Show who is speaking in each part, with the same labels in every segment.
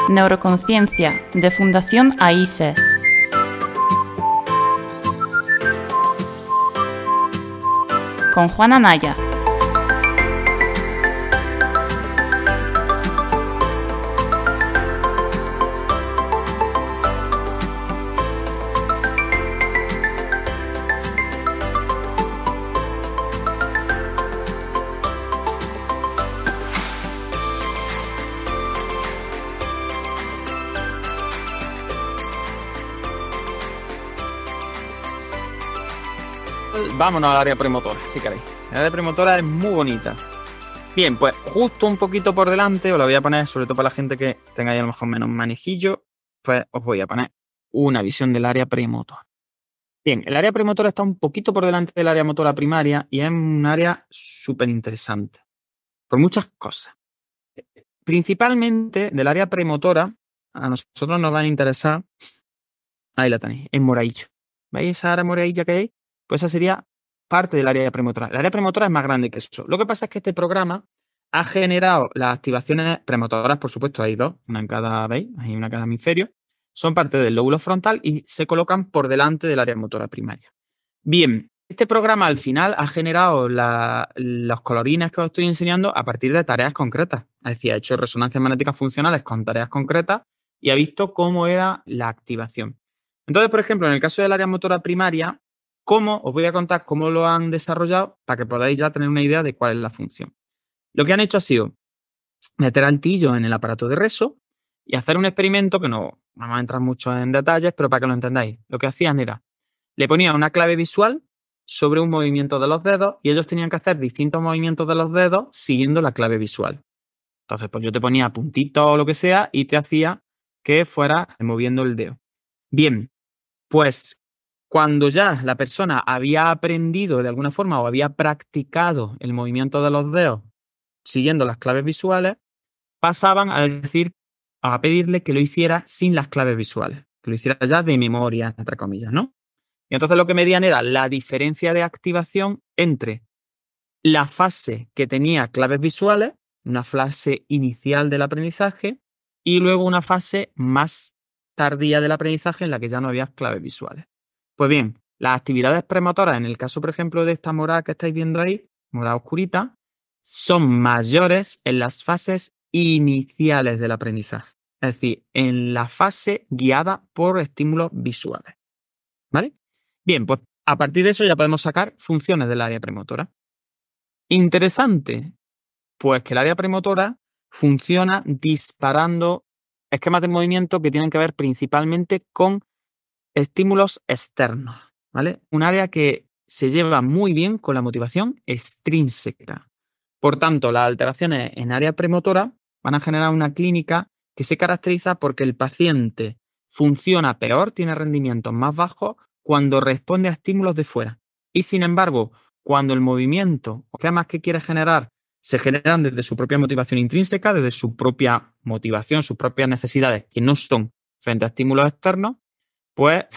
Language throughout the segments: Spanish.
Speaker 1: Neuroconciencia, de Fundación AISE. Con Juana Naya.
Speaker 2: Vámonos al área premotora, si queréis. El área premotora es muy bonita. Bien, pues justo un poquito por delante, os la voy a poner, sobre todo para la gente que tenga ahí a lo mejor menos manejillo, pues os voy a poner una visión del área premotora. Bien, el área premotora está un poquito por delante del área motora primaria y es un área súper interesante, por muchas cosas. Principalmente del área premotora, a nosotros nos va a interesar, ahí la tenéis, en moradillo. ¿Veis esa área moradilla que hay? Pues esa sería parte del área premotora. El área premotora es más grande que eso. Lo que pasa es que este programa ha generado las activaciones premotoras, por supuesto, hay dos, una en cada, ¿veis? Hay una en cada hemisferio. Son parte del lóbulo frontal y se colocan por delante del área motora primaria. Bien, este programa al final ha generado los colorines que os estoy enseñando a partir de tareas concretas. Es decir, ha hecho resonancias magnéticas funcionales con tareas concretas y ha visto cómo era la activación. Entonces, por ejemplo, en el caso del área motora primaria, os voy a contar cómo lo han desarrollado para que podáis ya tener una idea de cuál es la función. Lo que han hecho ha sido meter altillo en el aparato de reso y hacer un experimento que no vamos a entrar mucho en detalles, pero para que lo entendáis. Lo que hacían era, le ponían una clave visual sobre un movimiento de los dedos y ellos tenían que hacer distintos movimientos de los dedos siguiendo la clave visual. Entonces, pues yo te ponía puntitos o lo que sea y te hacía que fuera moviendo el dedo. Bien, pues cuando ya la persona había aprendido de alguna forma o había practicado el movimiento de los dedos siguiendo las claves visuales, pasaban a pedirle que lo hiciera sin las claves visuales, que lo hiciera ya de memoria, entre comillas, ¿no? Y entonces lo que medían era la diferencia de activación entre la fase que tenía claves visuales, una fase inicial del aprendizaje, y luego una fase más tardía del aprendizaje en la que ya no había claves visuales. Pues bien, las actividades premotoras, en el caso, por ejemplo, de esta morada que estáis viendo ahí, morada oscurita, son mayores en las fases iniciales del aprendizaje. Es decir, en la fase guiada por estímulos visuales. ¿Vale? Bien, pues a partir de eso ya podemos sacar funciones del área premotora. Interesante, pues que el área premotora funciona disparando esquemas de movimiento que tienen que ver principalmente con estímulos externos, ¿vale? Un área que se lleva muy bien con la motivación extrínseca. Por tanto, las alteraciones en área premotora van a generar una clínica que se caracteriza porque el paciente funciona peor, tiene rendimientos más bajos cuando responde a estímulos de fuera. Y sin embargo, cuando el movimiento o temas que quiere generar se generan desde su propia motivación intrínseca, desde su propia motivación, sus propias necesidades, que no son frente a estímulos externos, pues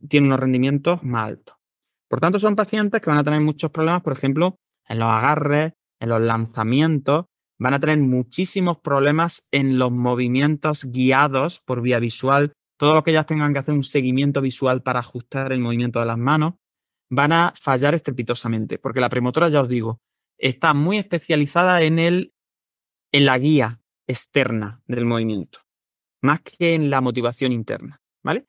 Speaker 2: tiene unos rendimientos más altos. Por tanto, son pacientes que van a tener muchos problemas, por ejemplo, en los agarres, en los lanzamientos, van a tener muchísimos problemas en los movimientos guiados por vía visual, todo lo que ellas tengan que hacer un seguimiento visual para ajustar el movimiento de las manos, van a fallar estrepitosamente, porque la premotora, ya os digo, está muy especializada en la guía externa del movimiento, más que en la motivación interna, ¿vale?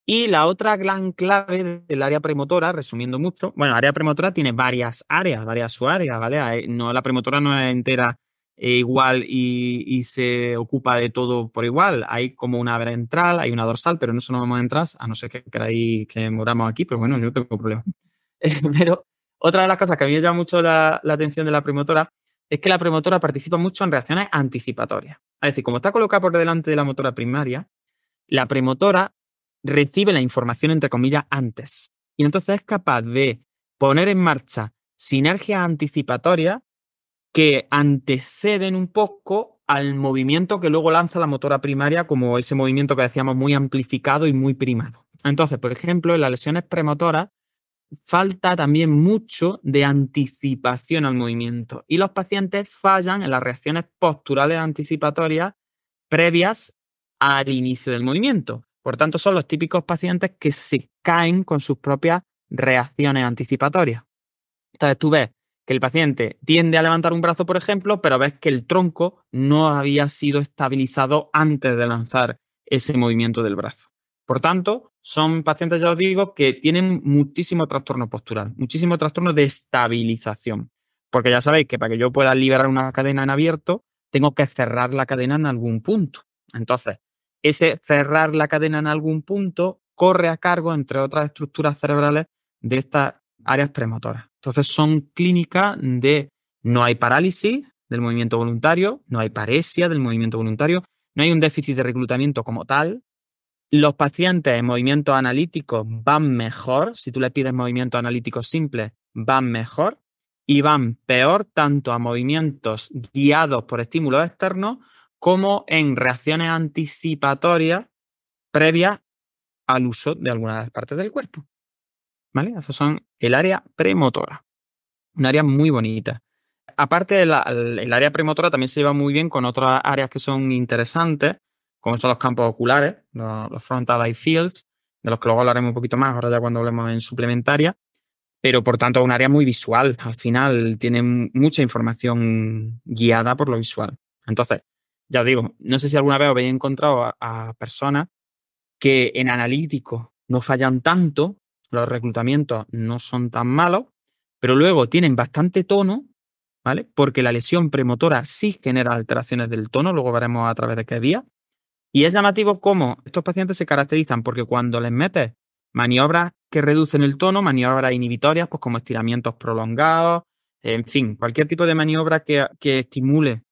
Speaker 2: Y la otra gran clave del área premotora, resumiendo mucho, bueno, el área premotora tiene varias áreas, varias subáreas, ¿vale? No, la premotora no es entera igual y se ocupa de todo por igual. Hay como una ventral, hay una dorsal, pero en eso no vamos a entrar, a no ser que queráis que moramos aquí, pero bueno, yo no tengo problema. Pero otra de las cosas que a mí me llama mucho la atención de la premotora es que la premotora participa mucho en reacciones anticipatorias. Es decir, como está colocada por delante de la motora primaria, la premotora recibe la información, entre comillas, antes. Y entonces es capaz de poner en marcha sinergias anticipatorias que anteceden un poco al movimiento que luego lanza la motora primaria, como ese movimiento que decíamos muy amplificado y muy primado. Entonces, por ejemplo, en las lesiones premotoras falta también mucho de anticipación al movimiento y los pacientes fallan en las reacciones posturales anticipatorias previas al inicio del movimiento. Por tanto, son los típicos pacientes que se caen con sus propias reacciones anticipatorias. Entonces tú ves que el paciente tiende a levantar un brazo, por ejemplo, pero ves que el tronco no había sido estabilizado antes de lanzar ese movimiento del brazo. Por tanto, son pacientes, ya os digo, que tienen muchísimo trastorno postural, muchísimo trastorno de estabilización. Porque ya sabéis que para que yo pueda liberar una cadena en abierto, tengo que cerrar la cadena en algún punto. Entonces, ese cerrar la cadena en algún punto corre a cargo, entre otras estructuras cerebrales, de estas áreas premotoras. Entonces, son clínicas de no hay parálisis del movimiento voluntario, no hay paresia del movimiento voluntario, no hay un déficit de reclutamiento como tal. Los pacientes en movimientos analíticos van mejor. Si tú le pides movimientos analíticos simples, van mejor. Y van peor tanto a movimientos guiados por estímulos externos como en reacciones anticipatorias previas al uso de alguna de las partes del cuerpo. ¿Vale? Esas son el área premotora. Un área muy bonita. Aparte, el área premotora también se lleva muy bien con otras áreas que son interesantes, como son los campos oculares, los frontal eye fields, de los que luego hablaremos un poquito más, ahora ya cuando hablemos en suplementaria, pero por tanto es un área muy visual. Al final tiene mucha información guiada por lo visual. Entonces, ya os digo, no sé si alguna vez habéis encontrado a personas que en analítico no fallan tanto, los reclutamientos no son tan malos, pero luego tienen bastante tono, ¿vale? Porque la lesión premotora sí genera alteraciones del tono, luego veremos a través de qué vía. Y es llamativo cómo estos pacientes se caracterizan porque cuando les metes maniobras que reducen el tono, maniobras inhibitorias, pues como estiramientos prolongados, en fin, cualquier tipo de maniobra que estimule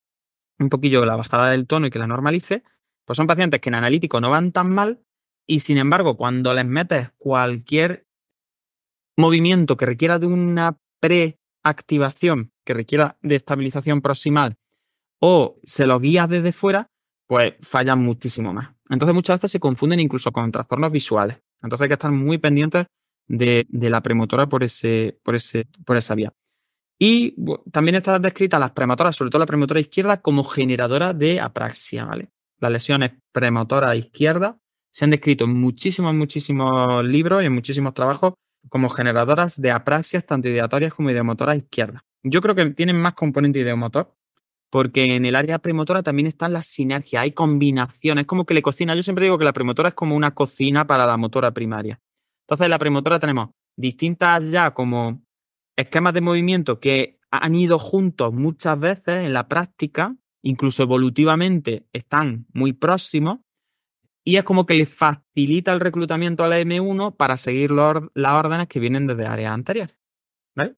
Speaker 2: un poquillo la bajada del tono y que la normalice, pues son pacientes que en analítico no van tan mal y sin embargo cuando les metes cualquier movimiento que requiera de una preactivación, que requiera de estabilización proximal o se los guías desde fuera, pues fallan muchísimo más. Entonces muchas veces se confunden incluso con trastornos visuales. Entonces hay que estar muy pendientes de la premotora por esa vía. Y también están descritas las premotoras, sobre todo la premotora izquierda, como generadora de apraxia, ¿vale? Las lesiones premotoras izquierdas se han descrito en muchísimos libros y en muchísimos trabajos como generadoras de apraxias tanto ideatorias como ideomotoras izquierdas. Yo creo que tienen más componente ideomotor porque en el área premotora también están las sinergias, hay combinaciones, como que le cocina. Yo siempre digo que la premotora es como una cocina para la motora primaria. Entonces en la premotora tenemos distintas ya como esquemas de movimiento que han ido juntos muchas veces en la práctica, incluso evolutivamente están muy próximos, y es como que les facilita el reclutamiento a la M1 para seguir las órdenes que vienen desde áreas anteriores, ¿vale?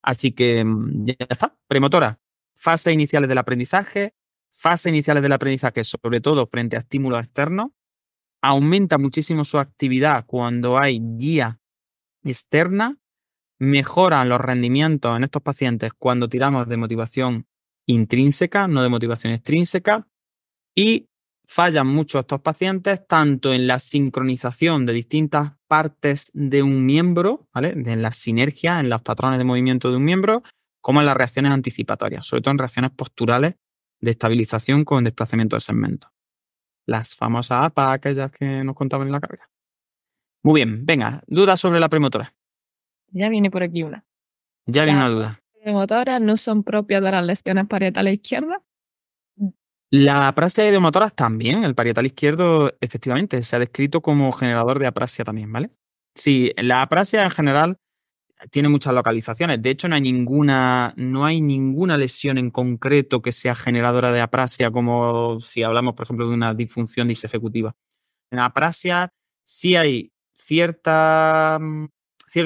Speaker 2: Así que ya está, premotora, fases iniciales del aprendizaje, sobre todo frente a estímulos externos, aumenta muchísimo su actividad cuando hay guía externa, mejoran los rendimientos en estos pacientes cuando tiramos de motivación intrínseca, no de motivación extrínseca, y fallan mucho estos pacientes tanto en la sincronización de distintas partes de un miembro, ¿vale? En la sinergia, en los patrones de movimiento de un miembro, como en las reacciones anticipatorias, sobre todo en reacciones posturales de estabilización con desplazamiento de segmentos. Las famosas APA, aquellas que nos contaban en la carga. Muy bien, venga, dudas sobre la premotora.
Speaker 3: Ya viene por aquí una.
Speaker 2: Ya viene una duda.
Speaker 3: ¿Las premotoras no son propias de las lesiones parietales izquierdas?
Speaker 2: La aprasia ideomotoras también, el parietal izquierdo, efectivamente, se ha descrito como generador de aprasia también, ¿vale? Sí, la aprasia en general tiene muchas localizaciones. De hecho, no hay ninguna lesión en concreto que sea generadora de aprasia, como si hablamos, por ejemplo, de una disfunción disejecutiva. En la aprasia sí hay cierto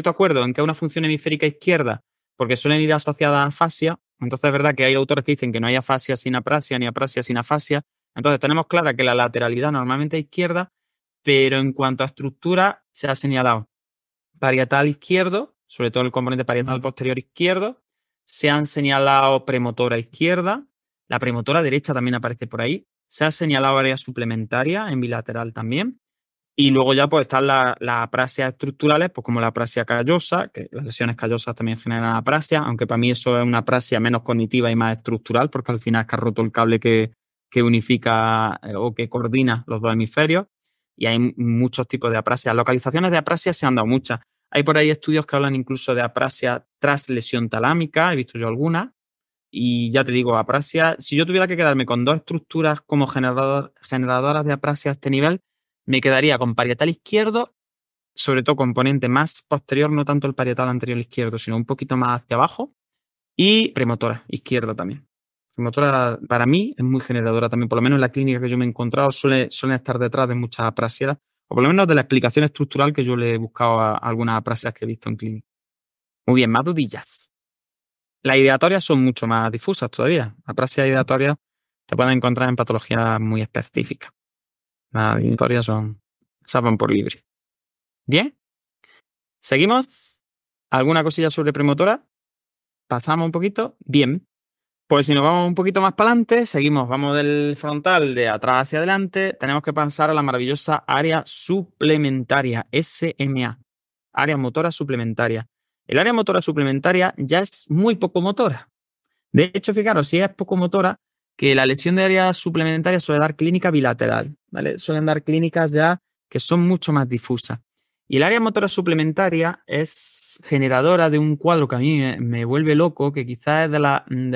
Speaker 2: acuerdo en que una función hemisférica izquierda, porque suelen ir asociadas a afasia. Entonces es verdad que hay autores que dicen que no hay afasia sin aprasia, ni aprasia sin afasia. Entonces tenemos clara que la lateralidad normalmente es izquierda, pero en cuanto a estructura se ha señalado parietal izquierdo, sobre todo el componente parietal posterior izquierdo, se han señalado premotora izquierda, la premotora derecha también aparece por ahí, se ha señalado área suplementaria en bilateral también, y luego ya pues están las aprasias estructurales, pues como la aprasia callosa, que las lesiones callosas también generan aprasia, aunque para mí eso es una aprasia menos cognitiva y más estructural, porque al final es que ha roto el cable que que unifica o que coordina los dos hemisferios. Y hay muchos tipos de aprasia. Localizaciones de aprasia se han dado muchas. Hay por ahí estudios que hablan incluso de aprasia tras lesión talámica, he visto yo algunas. Y ya te digo, aprasia, si yo tuviera que quedarme con dos estructuras como generadoras de aprasia a este nivel, me quedaría con parietal izquierdo, sobre todo componente más posterior, no tanto el parietal anterior izquierdo, sino un poquito más hacia abajo, y premotora izquierda también. Premotora para mí es muy generadora también, por lo menos en la clínica que yo me he encontrado suelen estar detrás de muchas aprasias, o por lo menos de la explicación estructural que yo le he buscado a algunas aprasias que he visto en clínica. Muy bien, más dudillas. Las ideatorias son mucho más difusas todavía. Aprasia ideatoria te pueden encontrar en patologías muy específicas. Las ideatorias van por libre. Bien. ¿Seguimos? ¿Alguna cosilla sobre premotora? ¿Pasamos un poquito? Bien. Pues si nos vamos un poquito más para adelante, seguimos, vamos del frontal de atrás hacia adelante, tenemos que pasar a la maravillosa área suplementaria, SMA, área motora suplementaria. El área motora suplementaria ya es muy poco motora. De hecho, fijaros, si es poco motora, que la lesión de área suplementaria suele dar clínica bilateral, ¿vale? Suelen dar clínicas ya que son mucho más difusas. Y el área motora suplementaria es generadora de un cuadro que a mí me vuelve loco, que quizás es de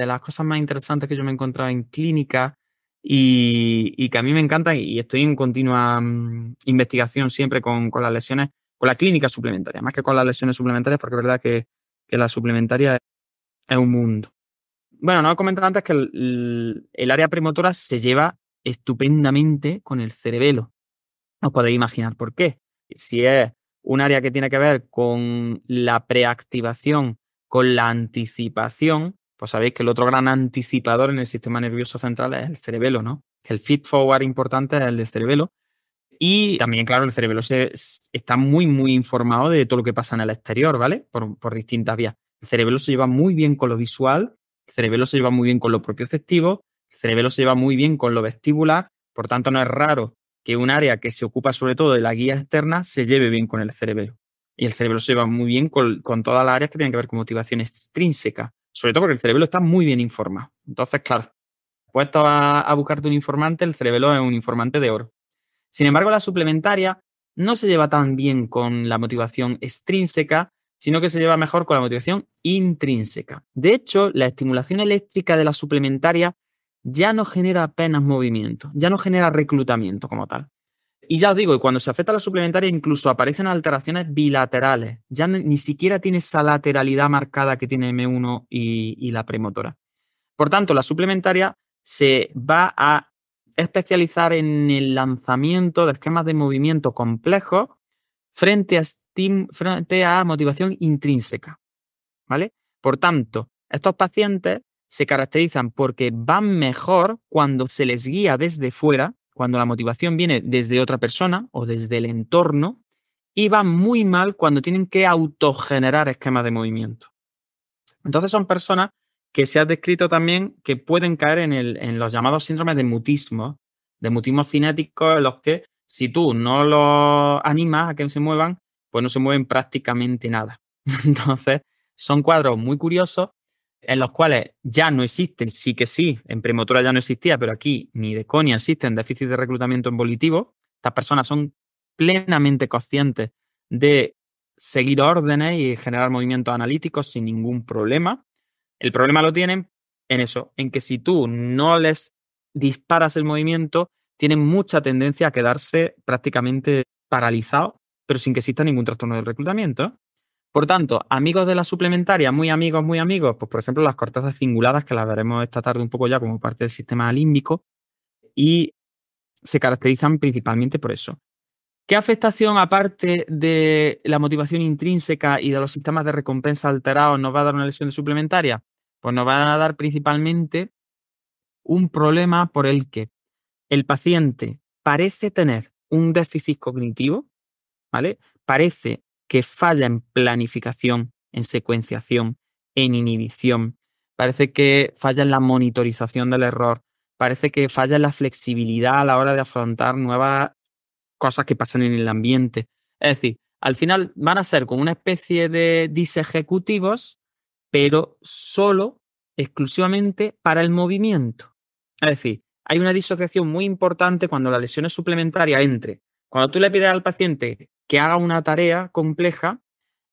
Speaker 2: las cosas más interesantes que yo me he encontrado en clínica y que a mí me encanta y estoy en continua investigación siempre con las lesiones, con la clínica suplementaria, más que con las lesiones suplementarias, porque es verdad que la suplementaria es un mundo. Bueno, no he comentado antes que el área premotora se lleva estupendamente con el cerebelo. Os podéis imaginar por qué. Si es un área que tiene que ver con la preactivación, con la anticipación, pues sabéis que el otro gran anticipador en el sistema nervioso central es el cerebelo, ¿no? Que el feed forward importante es el del cerebelo. Y también, claro, el cerebelo está muy, muy informado de todo lo que pasa en el exterior, ¿vale? Por distintas vías. El cerebelo se lleva muy bien con lo visual, el cerebelo se lleva muy bien con lo propioceptivo, el cerebelo se lleva muy bien con lo vestibular, por tanto no es raro que un área que se ocupa sobre todo de la guía externa se lleve bien con el cerebelo. Y el cerebelo se lleva muy bien con todas las áreas que tienen que ver con motivación extrínseca, sobre todo porque el cerebelo está muy bien informado. Entonces, claro, puesto a buscarte un informante, el cerebelo es un informante de oro. Sin embargo, la suplementaria no se lleva tan bien con la motivación extrínseca, sino que se lleva mejor con la motivación intrínseca. De hecho, la estimulación eléctrica de la suplementaria ya no genera apenas movimiento, ya no genera reclutamiento como tal. Y ya os digo, cuando se afecta a la suplementaria incluso aparecen alteraciones bilaterales, ya ni siquiera tiene esa lateralidad marcada que tiene M1 y la premotora. Por tanto, la suplementaria se va a especializar en el lanzamiento de esquemas de movimiento complejos frente a motivación intrínseca, ¿vale? Por tanto, estos pacientes se caracterizan porque van mejor cuando se les guía desde fuera, cuando la motivación viene desde otra persona o desde el entorno, y van muy mal cuando tienen que autogenerar esquemas de movimiento. Entonces son personas que se ha descrito también que pueden caer en los llamados síndromes de mutismo cinéticos, en los que si tú no los animas a que se muevan, pues no se mueven prácticamente nada. Entonces son cuadros muy curiosos en los cuales ya no existen, sí que sí, en premotora ya no existía, pero aquí ni de coña existen déficits de reclutamiento embolitivo. Estas personas son plenamente conscientes de seguir órdenes y generar movimientos analíticos sin ningún problema. El problema lo tienen en eso, en que si tú no les disparas el movimiento, tienen mucha tendencia a quedarse prácticamente paralizados, pero sin que exista ningún trastorno del reclutamiento. Por tanto, amigos de la suplementaria, muy amigos, pues por ejemplo las cortezas cinguladas, que las veremos esta tarde un poco ya como parte del sistema límbico, y se caracterizan principalmente por eso. ¿Qué afectación, aparte de la motivación intrínseca y de los sistemas de recompensa alterados, nos va a dar una lesión suplementaria? Pues nos va a dar principalmente un problema por el que el paciente parece tener un déficit cognitivo, ¿vale? Parece que falla en planificación, en secuenciación, en inhibición, parece que falla en la monitorización del error, parece que falla en la flexibilidad a la hora de afrontar nuevas cosas que pasan en el ambiente. Es decir, al final van a ser como una especie de disejecutivos, pero solo, exclusivamente para el movimiento. Es decir, hay una disociación muy importante cuando la lesión es suplementaria entre cuando tú le pides al paciente que haga una tarea compleja,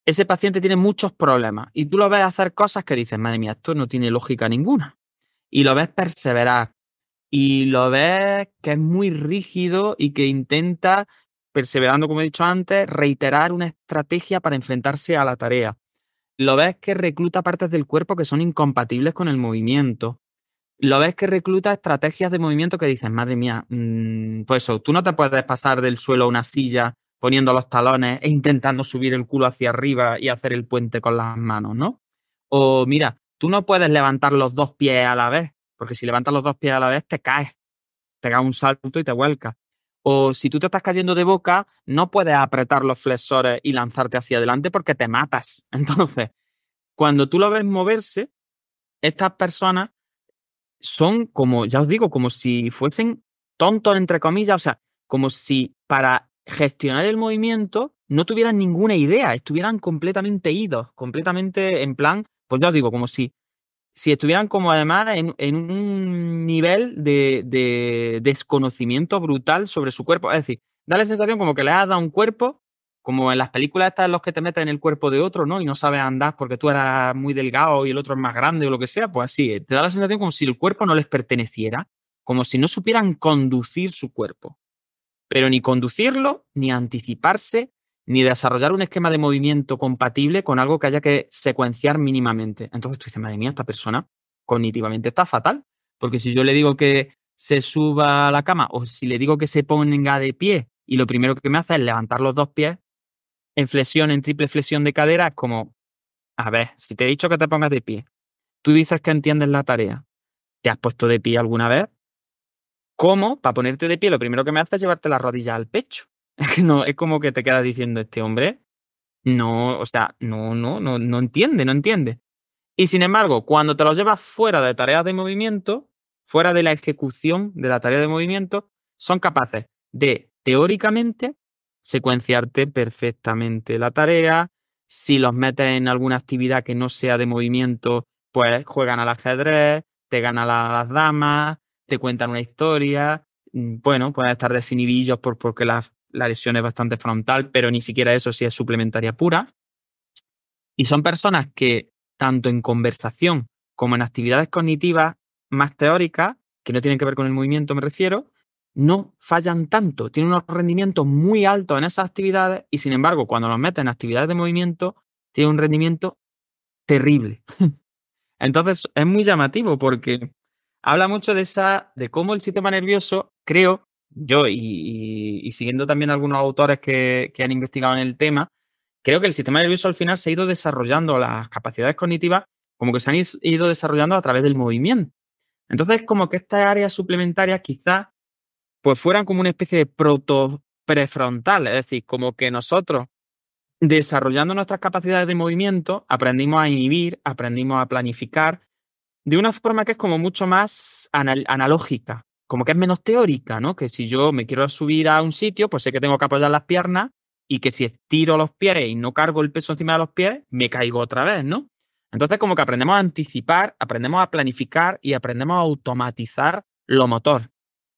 Speaker 2: ese paciente tiene muchos problemas y tú lo ves hacer cosas que dices, madre mía, esto no tiene lógica ninguna. Y lo ves perseverar y lo ves que es muy rígido y que intenta, perseverando, como he dicho antes, reiterar una estrategia para enfrentarse a la tarea. Lo ves que recluta partes del cuerpo que son incompatibles con el movimiento. Lo ves que recluta estrategias de movimiento que dices, madre mía, pues eso, tú no te puedes pasar del suelo a una silla poniendo los talones e intentando subir el culo hacia arriba y hacer el puente con las manos, ¿no? O mira, tú no puedes levantar los dos pies a la vez, porque si levantas los dos pies a la vez te caes, pegas un salto y te vuelcas. O si tú te estás cayendo de boca, no puedes apretar los flexores y lanzarte hacia adelante porque te matas. Entonces, cuando tú lo ves moverse, estas personas son como, ya os digo, como si fuesen tontos, entre comillas, o sea, como si para gestionar el movimiento no tuvieran ninguna idea, estuvieran completamente idos, completamente en plan, pues ya os digo, como si estuvieran como además en un nivel de desconocimiento brutal sobre su cuerpo. Es decir, da la sensación como que le has dado un cuerpo, como en las películas estas en los que te meten en el cuerpo de otro, ¿no? Y no sabes andar porque tú eras muy delgado y el otro es más grande o lo que sea, pues así, te da la sensación como si el cuerpo no les perteneciera, como si no supieran conducir su cuerpo. Pero ni conducirlo, ni anticiparse, ni desarrollar un esquema de movimiento compatible con algo que haya que secuenciar mínimamente. Entonces tú dices, madre mía, esta persona cognitivamente está fatal. Porque si yo le digo que se suba a la cama o si le digo que se ponga de pie y lo primero que me hace es levantar los dos pies en flexión, en triple flexión de cadera, es como, a ver, si te he dicho que te pongas de pie, tú dices que entiendes la tarea, ¿te has puesto de pie alguna vez? ¿Cómo? Para ponerte de pie, lo primero que me hace es llevarte la rodilla al pecho. Es que no, es como que te quedas diciendo este hombre, no, o sea, no entiende, no entiende. Y sin embargo, cuando te lo llevas fuera de tareas de movimiento, fuera de la ejecución de la tarea de movimiento, son capaces de, teóricamente, secuenciarte perfectamente la tarea. Si los metes en alguna actividad que no sea de movimiento, pues juegan al ajedrez, te ganan las damas, te cuentan una historia. Bueno, pueden estar desinhibidos porque la lesión es bastante frontal, pero ni siquiera eso sí es suplementaria pura. Y son personas que, tanto en conversación como en actividades cognitivas más teóricas, que no tienen que ver con el movimiento, me refiero, no fallan tanto. Tienen unos rendimientos muy altos en esas actividades y, sin embargo, cuando los meten en actividades de movimiento, tienen un rendimiento terrible. Entonces, es muy llamativo porque habla mucho de cómo el sistema nervioso, creo, yo y siguiendo también algunos autores que han investigado en el tema, creo que el sistema nervioso al final se ha ido desarrollando, las capacidades cognitivas como que se han ido desarrollando a través del movimiento. Entonces, como que estas áreas suplementarias quizás pues fueran como una especie de proto prefrontal, es decir, como que nosotros desarrollando nuestras capacidades de movimiento aprendimos a inhibir, aprendimos a planificar de una forma que es como mucho más analógica, como que es menos teórica, ¿no? Que si yo me quiero subir a un sitio, pues sé que tengo que apoyar las piernas y que si estiro los pies y no cargo el peso encima de los pies, me caigo otra vez, ¿no? Entonces como que aprendemos a anticipar, aprendemos a planificar y aprendemos a automatizar lo motor.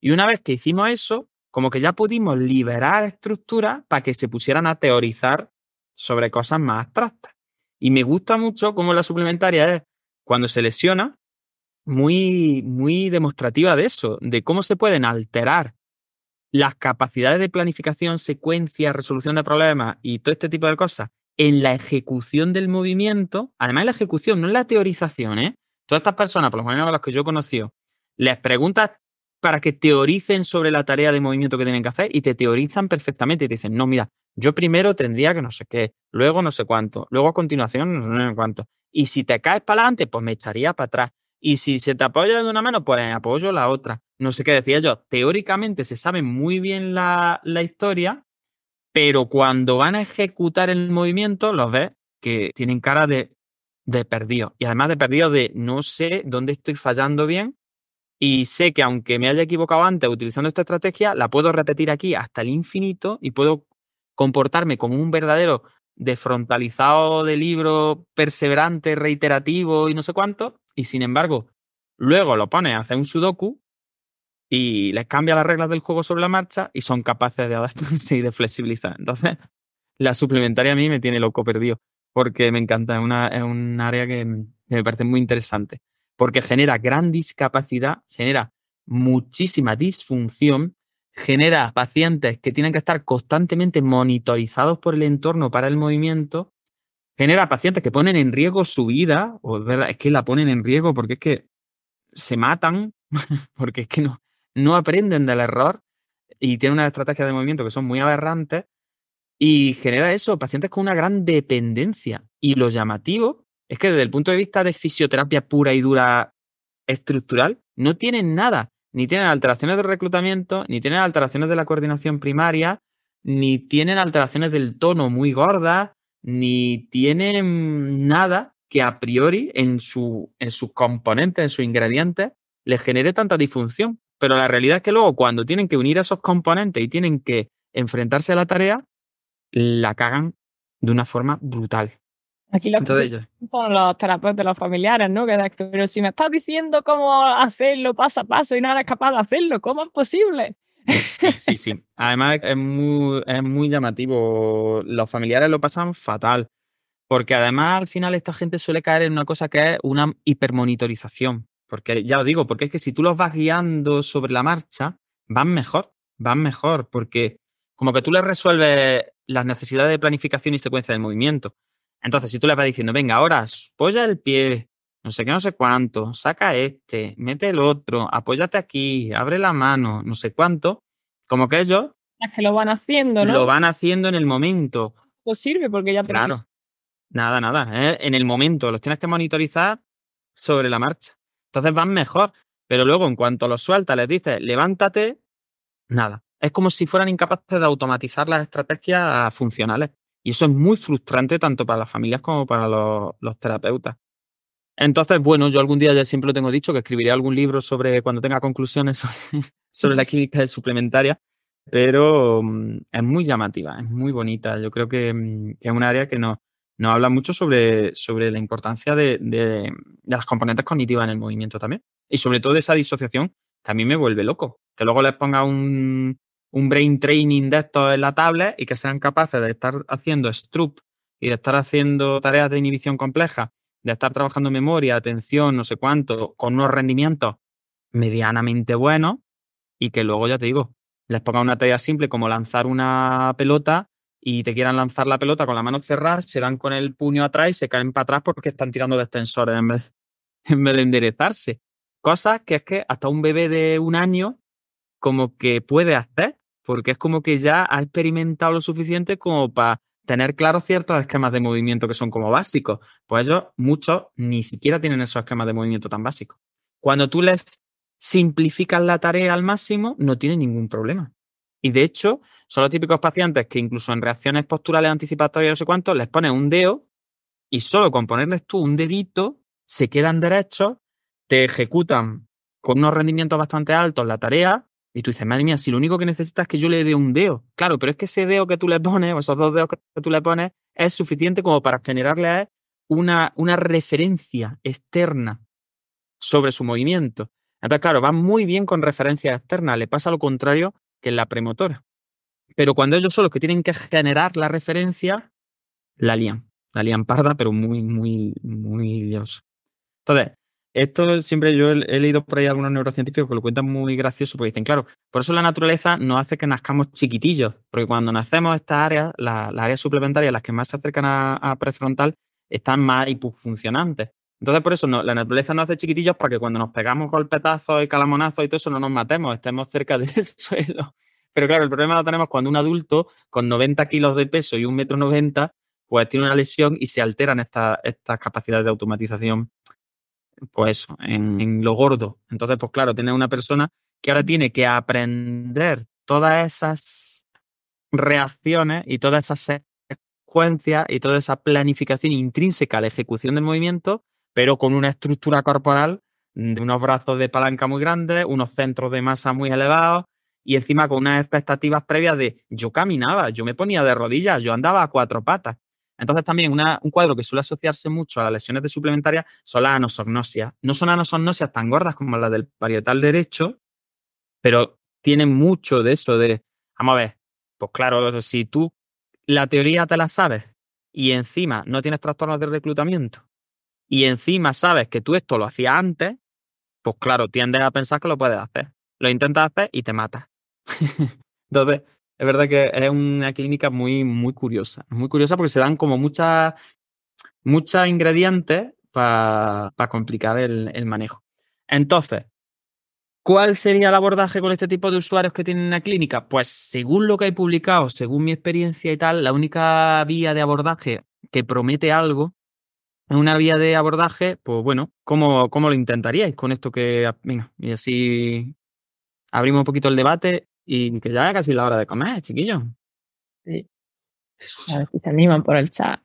Speaker 2: Y una vez que hicimos eso, como que ya pudimos liberar estructuras para que se pusieran a teorizar sobre cosas más abstractas. Y me gusta mucho cómo la suplementaria es, cuando se lesiona, muy, muy demostrativa de eso, de cómo se pueden alterar las capacidades de planificación, secuencia, resolución de problemas y todo este tipo de cosas en la ejecución del movimiento. Además, en la ejecución, no en la teorización, ¿eh? Todas estas personas, por lo menos las que yo he conocido, les preguntas para que teoricen sobre la tarea de movimiento que tienen que hacer y te teorizan perfectamente y te dicen, no, mira, yo primero tendría que no sé qué, luego no sé cuánto, luego a continuación no sé cuánto. Y si te caes para adelante, pues me echaría para atrás. Y si se te apoya de una mano, pues apoyo la otra. No sé qué decía yo. Teóricamente se sabe muy bien la historia, pero cuando van a ejecutar el movimiento, los ves que tienen cara de perdido. Y además de perdido de no sé dónde estoy fallando bien y sé que aunque me haya equivocado antes utilizando esta estrategia, la puedo repetir aquí hasta el infinito y puedo comportarme como un verdadero desfrontalizado de libro perseverante, reiterativo y no sé cuánto. Y sin embargo, luego lo pones a hacer un sudoku y les cambia las reglas del juego sobre la marcha y son capaces de adaptarse y de flexibilizar. Entonces, la suplementaria a mí me tiene loco perdido porque me encanta, es un área que me parece muy interesante porque genera gran discapacidad, genera muchísima disfunción, genera pacientes que tienen que estar constantemente monitorizados por el entorno para el movimiento, genera pacientes que ponen en riesgo su vida, o es verdad, es que la ponen en riesgo porque es que se matan, porque es que no aprenden del error y tienen unas estrategias de movimiento que son muy aberrantes y genera eso, pacientes con una gran dependencia. Y lo llamativo es que desde el punto de vista de fisioterapia pura y dura estructural, no tienen nada. Ni tienen alteraciones de reclutamiento, ni tienen alteraciones de la coordinación primaria, ni tienen alteraciones del tono muy gordas, ni tienen nada que a priori en sus componentes, en sus ingredientes, les genere tanta disfunción. Pero la realidad es que luego cuando tienen que unir esos componentes y tienen que enfrentarse a la tarea, la cagan de una forma brutal.
Speaker 3: Aquí los
Speaker 2: Entonces,
Speaker 3: son los terapeutas, los familiares, ¿no? Pero si me estás diciendo cómo hacerlo paso a paso y no eres capaz de hacerlo, ¿cómo es posible?
Speaker 2: sí. Además, es muy llamativo. Los familiares lo pasan fatal. Porque además, al final, esta gente suele caer en una cosa que es una hipermonitorización. Porque, ya os digo, porque es que si tú los vas guiando sobre la marcha, van mejor. Porque como que tú les resuelves las necesidades de planificación y secuencia del movimiento. Entonces, si tú les vas diciendo, venga, ahora apoya el pie, no sé qué, no sé cuánto, saca este, mete el otro, apóyate aquí, abre la mano, no sé cuánto, como que ellos
Speaker 3: Las que lo van haciendo, ¿no?
Speaker 2: lo van haciendo en el momento.
Speaker 3: Pues sirve porque ya
Speaker 2: Claro, nada, en el momento, los tienes que monitorizar sobre la marcha. Entonces van mejor, pero luego en cuanto los sueltas, les dices, levántate, nada. Es como si fueran incapaces de automatizar las estrategias funcionales. Y eso es muy frustrante tanto para las familias como para los terapeutas. Entonces, bueno, yo algún día ya siempre lo tengo dicho, que escribiré algún libro sobre cuando tenga conclusiones sobre la química suplementaria, pero es muy llamativa, es muy bonita. Yo creo que es un área que nos habla mucho sobre la importancia de las componentes cognitivas en el movimiento también. Y sobre todo de esa disociación que a mí me vuelve loco. Que luego les ponga un brain training de estos en la tablet y que sean capaces de estar haciendo Stroop y de estar haciendo tareas de inhibición complejas, de estar trabajando en memoria, atención, no sé cuánto, con unos rendimientos medianamente buenos y que luego, ya te digo, les ponga una tarea simple como lanzar una pelota y te quieran lanzar la pelota con la mano cerrada, se dan con el puño atrás y se caen para atrás porque están tirando de extensores en vez de enderezarse. Cosas que es que hasta un bebé de 1 año como que puede hacer, porque es como que ya ha experimentado lo suficiente como para tener claros ciertos esquemas de movimiento que son como básicos. Pues ellos, muchos, ni siquiera tienen esos esquemas de movimiento tan básicos. Cuando tú les simplificas la tarea al máximo, no tienen ningún problema. Y de hecho, son los típicos pacientes que incluso en reacciones posturales anticipatorias, no sé cuánto, les pones un dedo y solo con ponerles tú un dedito, se quedan derechos, te ejecutan con unos rendimientos bastante altos la tarea y tú dices, madre mía, si lo único que necesitas es que yo le dé un dedo. Claro, pero es que ese dedo que tú le pones, o esos 2 dedos que tú le pones, es suficiente como para generarle a él una referencia externa sobre su movimiento. Entonces, claro, va muy bien con referencias externas, le pasa lo contrario que en la premotora. Pero cuando ellos son los que tienen que generar la referencia, la lían parda, pero muy, muy, muy liosa. Entonces, esto siempre yo he leído por ahí algunos neurocientíficos que lo cuentan muy gracioso porque dicen, claro, por eso la naturaleza nos hace que nazcamos chiquitillos, porque cuando nacemos estas áreas, las áreas suplementarias, las que más se acercan a prefrontal, están más hipofuncionantes. Entonces, por eso la naturaleza nos hace chiquitillos para que cuando nos pegamos golpetazos y calamonazos y todo eso no nos matemos, estemos cerca del suelo. Pero claro, el problema lo tenemos cuando un adulto con 90 kilos de peso y 1,90 m, pues tiene una lesión y se alteran estas capacidades de automatización, pues eso, en lo gordo. Entonces, pues claro, tiene una persona que ahora tiene que aprender todas esas reacciones y todas esas secuencias y toda esa planificación intrínseca a la ejecución del movimiento, pero con una estructura corporal de unos brazos de palanca muy grandes, unos centros de masa muy elevados y encima con unas expectativas previas de yo caminaba, yo me ponía de rodillas, yo andaba a 4 patas. Entonces también un cuadro que suele asociarse mucho a las lesiones de suplementaria son las anosognosias. No son anosognosias tan gordas como las del parietal derecho, pero tiene mucho de eso de, vamos a ver, pues claro, si tú la teoría te la sabes y encima no tienes trastornos de reclutamiento y encima sabes que tú esto lo hacías antes, pues claro, tiendes a pensar que lo puedes hacer. Lo intentas hacer y te matas. Entonces, es verdad que es una clínica muy, muy curiosa. Muy curiosa porque se dan como muchos ingredientes para complicar el manejo. Entonces, ¿cuál sería el abordaje con este tipo de usuarios que tienen una clínica? Pues según lo que hay publicado, según mi experiencia y tal, la única vía de abordaje que promete algo es una vía de abordaje, pues bueno, ¿cómo lo intentaríais con esto que... Venga, y así abrimos un poquito el debate y que ya es casi la hora de comer, chiquillos.
Speaker 3: Sí. A ver si se animan por el chat.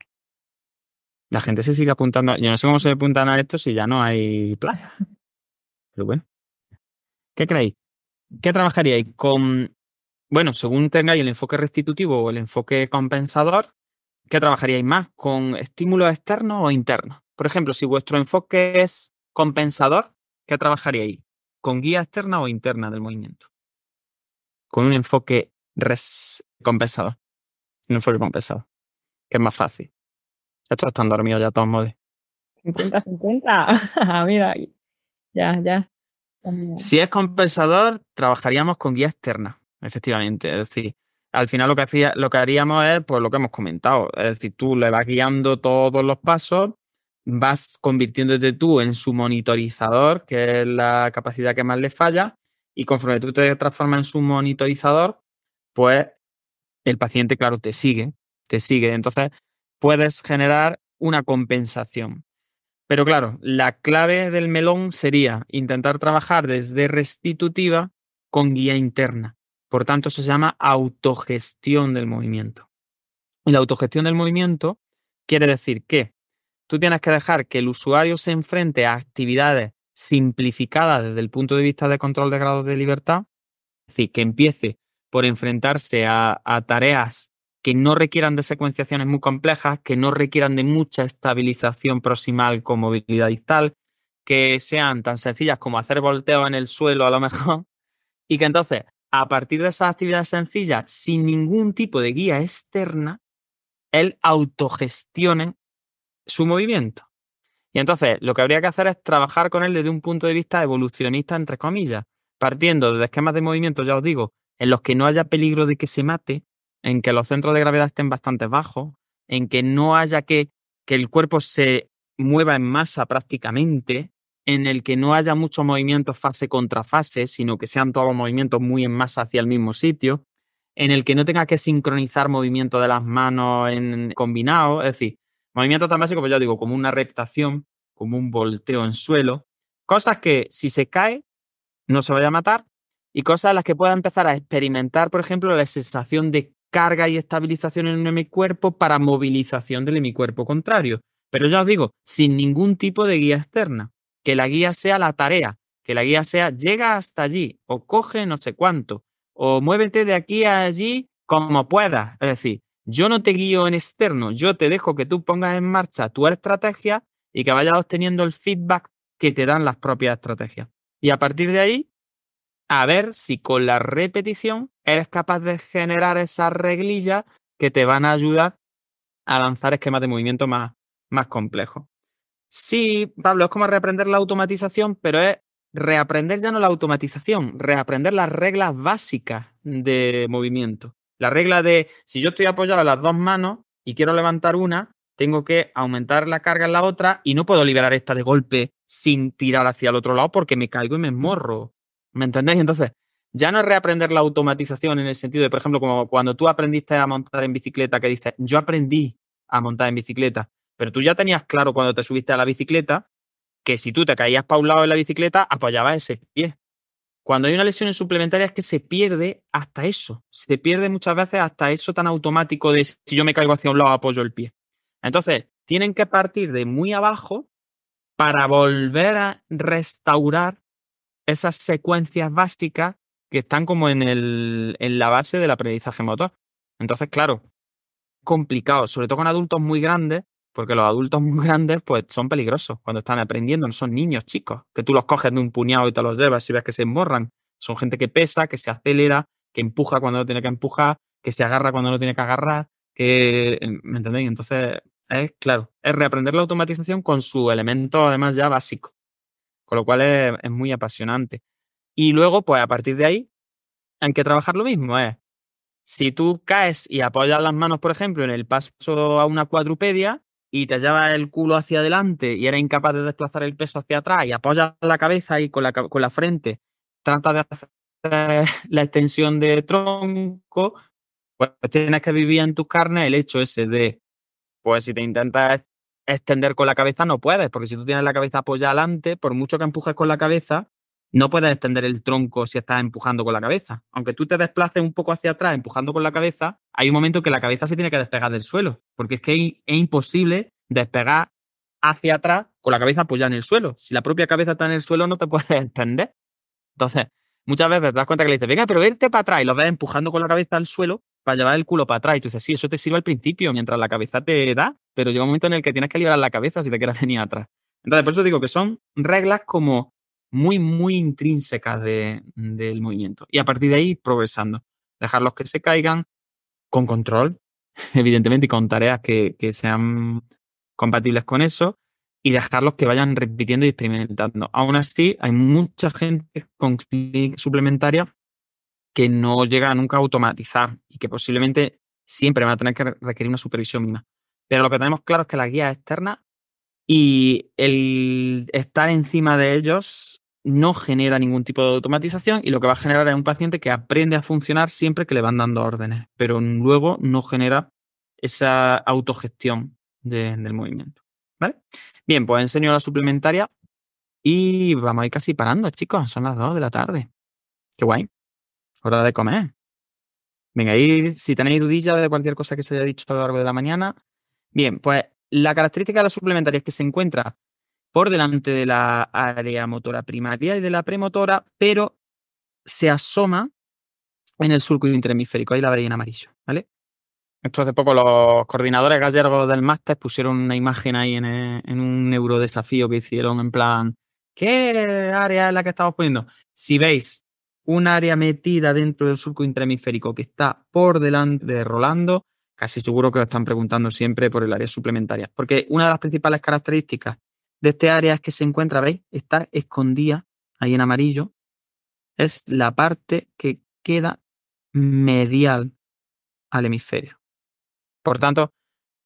Speaker 2: La gente se sigue apuntando. Yo no sé cómo se apuntan a esto si ya no hay playa. Pero bueno. ¿Qué creéis? ¿Qué trabajaríais con, bueno, según tengáis el enfoque restitutivo o el enfoque compensador, qué trabajaríais más? ¿Con estímulos externos o internos? Por ejemplo, si vuestro enfoque es compensador, ¿qué trabajaríais? ¿Con guía externa o interna del movimiento? Con un enfoque compensador. Un enfoque compensador. Que es más fácil. Estos están dormidos ya todos modos.
Speaker 3: 50-50. Mira, ya.
Speaker 2: Si es compensador, trabajaríamos con guía externa, efectivamente. Es decir, al final lo que haríamos es pues lo que hemos comentado. Es decir, tú le vas guiando todos los pasos, vas convirtiéndote tú en su monitorizador, que es la capacidad que más le falla, y conforme tú te transformas en su monitorizador, pues el paciente, claro, te sigue. Entonces, puedes generar una compensación. Pero claro, la clave del melón sería intentar trabajar desde restitutiva con guía interna. Por tanto, eso se llama autogestión del movimiento. Y la autogestión del movimiento quiere decir que tú tienes que dejar que el usuario se enfrente a actividades simplificadas desde el punto de vista de control de grados de libertad. Es decir, que empiece por enfrentarse a tareas que no requieran de secuenciaciones muy complejas, que no requieran de mucha estabilización proximal con movilidad distal, que sean tan sencillas como hacer volteos en el suelo a lo mejor, y que entonces, a partir de esas actividades sencillas, sin ningún tipo de guía externa, él autogestione su movimiento. Y entonces, lo que habría que hacer es trabajar con él desde un punto de vista evolucionista, entre comillas, partiendo de esquemas de movimiento, ya os digo, en los que no haya peligro de que se mate, en que los centros de gravedad estén bastante bajos, en que no haya que el cuerpo se mueva en masa prácticamente, en el que no haya muchos movimientos fase contra fase, sino que sean todos los movimientos muy en masa hacia el mismo sitio, en el que no tenga que sincronizar movimientos de las manos en combinados, es decir, movimientos tan básicos, pues ya digo, como una reptación, como un volteo en suelo, cosas que si se cae no se vaya a matar y cosas en las que pueda empezar a experimentar, por ejemplo, la sensación de carga y estabilización en un hemicuerpo para movilización del hemicuerpo contrario. Pero ya os digo, sin ningún tipo de guía externa, que la guía sea la tarea, que la guía sea llega hasta allí o coge no sé cuánto o muévete de aquí a allí como puedas. Es decir, yo no te guío en externo, yo te dejo que tú pongas en marcha tu estrategia y que vayas obteniendo el feedback que te dan las propias estrategias. Y a partir de ahí, a ver si con la repetición eres capaz de generar esas reglillas que te van a ayudar a lanzar esquemas de movimiento más complejos. Sí, Pablo, es como reaprender la automatización, pero es reaprender ya no la automatización, reaprender las reglas básicas de movimiento. La regla de si yo estoy apoyado en las dos manos y quiero levantar una, tengo que aumentar la carga en la otra y no puedo liberar esta de golpe sin tirar hacia el otro lado porque me caigo y me morro. ¿Me entendéis? Entonces, ya no es reaprender la automatización en el sentido de, por ejemplo, como cuando tú aprendiste a montar en bicicleta, que dices, yo aprendí a montar en bicicleta, pero tú ya tenías claro cuando te subiste a la bicicleta que si tú te caías para un lado en la bicicleta, apoyabas ese pie. Cuando hay una lesión suplementaria es que se pierde hasta eso. Se pierde muchas veces hasta eso tan automático de si yo me caigo hacia un lado, apoyo el pie. Entonces, tienen que partir de muy abajo para volver a restaurar esas secuencias básicas que están como en la base del aprendizaje motor. Entonces, claro, complicado, sobre todo con adultos muy grandes, porque los adultos muy grandes pues son peligrosos cuando están aprendiendo, no son niños chicos, que tú los coges de un puñado y te los llevas y ves que se emborran. Son gente que pesa, que se acelera, que empuja cuando lo tiene que empujar, que se agarra cuando lo tiene que agarrar, que, ¿me entendéis? Entonces, claro, es reaprender la automatización con su elemento además ya básico, con lo cual es muy apasionante. Y luego, pues a partir de ahí, hay que trabajar lo mismo, si tú caes y apoyas las manos, por ejemplo, en el paso a una cuadrupedia y te llevas el culo hacia adelante y eres incapaz de desplazar el peso hacia atrás y apoyas la cabeza y con la frente tratas de hacer la extensión de tronco, pues tienes que vivir en tus carnes el hecho ese de, pues si te intentas extender con la cabeza no puedes, porque si tú tienes la cabeza apoyada adelante, por mucho que empujes con la cabeza, no puedes extender el tronco si estás empujando con la cabeza. Aunque tú te desplaces un poco hacia atrás empujando con la cabeza, hay un momento que la cabeza se tiene que despegar del suelo, porque es que es imposible despegar hacia atrás con la cabeza apoyada en el suelo. Si la propia cabeza está en el suelo, no te puedes extender. Entonces, muchas veces te das cuenta que le dices, venga, pero vente para atrás y lo ves empujando con la cabeza al suelo para llevar el culo para atrás. Y tú dices, sí, eso te sirve al principio, mientras la cabeza te da, pero llega un momento en el que tienes que liberar la cabeza si te quieres venir atrás. Entonces, por eso digo que son reglas como muy, muy intrínsecas del movimiento. Y a partir de ahí, progresando. Dejarlos que se caigan con control, evidentemente, y con tareas que sean compatibles con eso, y dejarlos que vayan repitiendo y experimentando. Aún así, hay mucha gente con clínica suplementaria que no llega nunca a automatizar y que posiblemente siempre van a tener que requerir una supervisión mínima. Pero lo que tenemos claro es que la guía es externa y el estar encima de ellos no genera ningún tipo de automatización y lo que va a generar es un paciente que aprende a funcionar siempre que le van dando órdenes, pero luego no genera esa autogestión del movimiento. ¿Vale? Bien, pues enseño la suplementaria y vamos a ir casi parando, chicos. Son las 2 de la tarde. Qué guay. Hora de comer. Venga, ahí si tenéis dudillas de cualquier cosa que se haya dicho a lo largo de la mañana. Bien, pues la característica de la suplementaria es que se encuentra por delante de la área motora primaria y de la premotora, pero se asoma en el surco interhemisférico. Ahí la veréis en amarillo, ¿vale? Esto hace poco los coordinadores gallegos del máster pusieron una imagen ahí en un neurodesafío que hicieron en plan, ¿qué área es la que estamos poniendo? Si veis un área metida dentro del surco interhemisférico que está por delante de Rolando, casi seguro que lo están preguntando siempre por el área suplementaria. Porque una de las principales características de este área es que se encuentra, ¿veis? Está escondida ahí en amarillo. Es la parte que queda medial al hemisferio. Por tanto,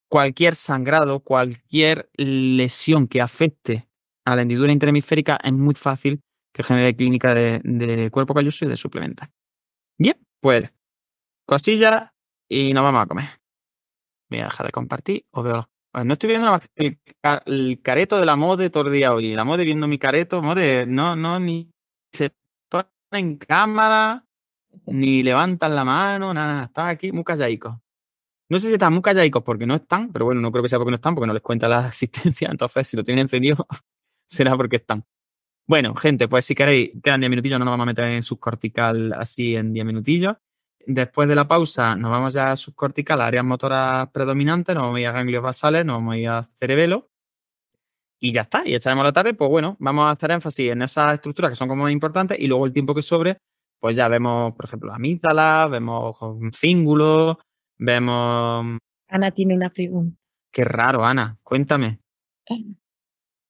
Speaker 2: cualquier sangrado, cualquier lesión que afecte a la hendidura interhemisférica es muy fácil que genere clínica de cuerpo calloso y de suplementar. Bien, pues cosillas y nos vamos a comer. Voy a dejar de compartir. Pues no estoy viendo nada más que el careto de la Mode todo el día hoy. La Mode viendo mi careto. Mode, no, ni se pone en cámara, ni levantan la mano, nada. Está aquí muy callaico. No sé si están muy calladicos porque no están, pero bueno, no creo que sea porque no están, porque no les cuenta la asistencia. Entonces, si lo tienen encendido, será porque están. Bueno, gente, pues si queréis, quedan 10 minutillos, no nos vamos a meter en subcortical así en 10 minutillos. Después de la pausa, nos vamos ya a subcortical, a áreas motoras predominantes, nos vamos a ir a ganglios basales, nos vamos a ir a cerebelo. Y ya está, y echaremos la tarde, pues bueno, vamos a hacer énfasis en esas estructuras que son como más importantes y luego el tiempo que sobre, pues ya vemos, por ejemplo, amígdalas, vemos cíngulos, vemos...
Speaker 3: Ana tiene una pregunta.
Speaker 2: Qué raro, Ana, cuéntame.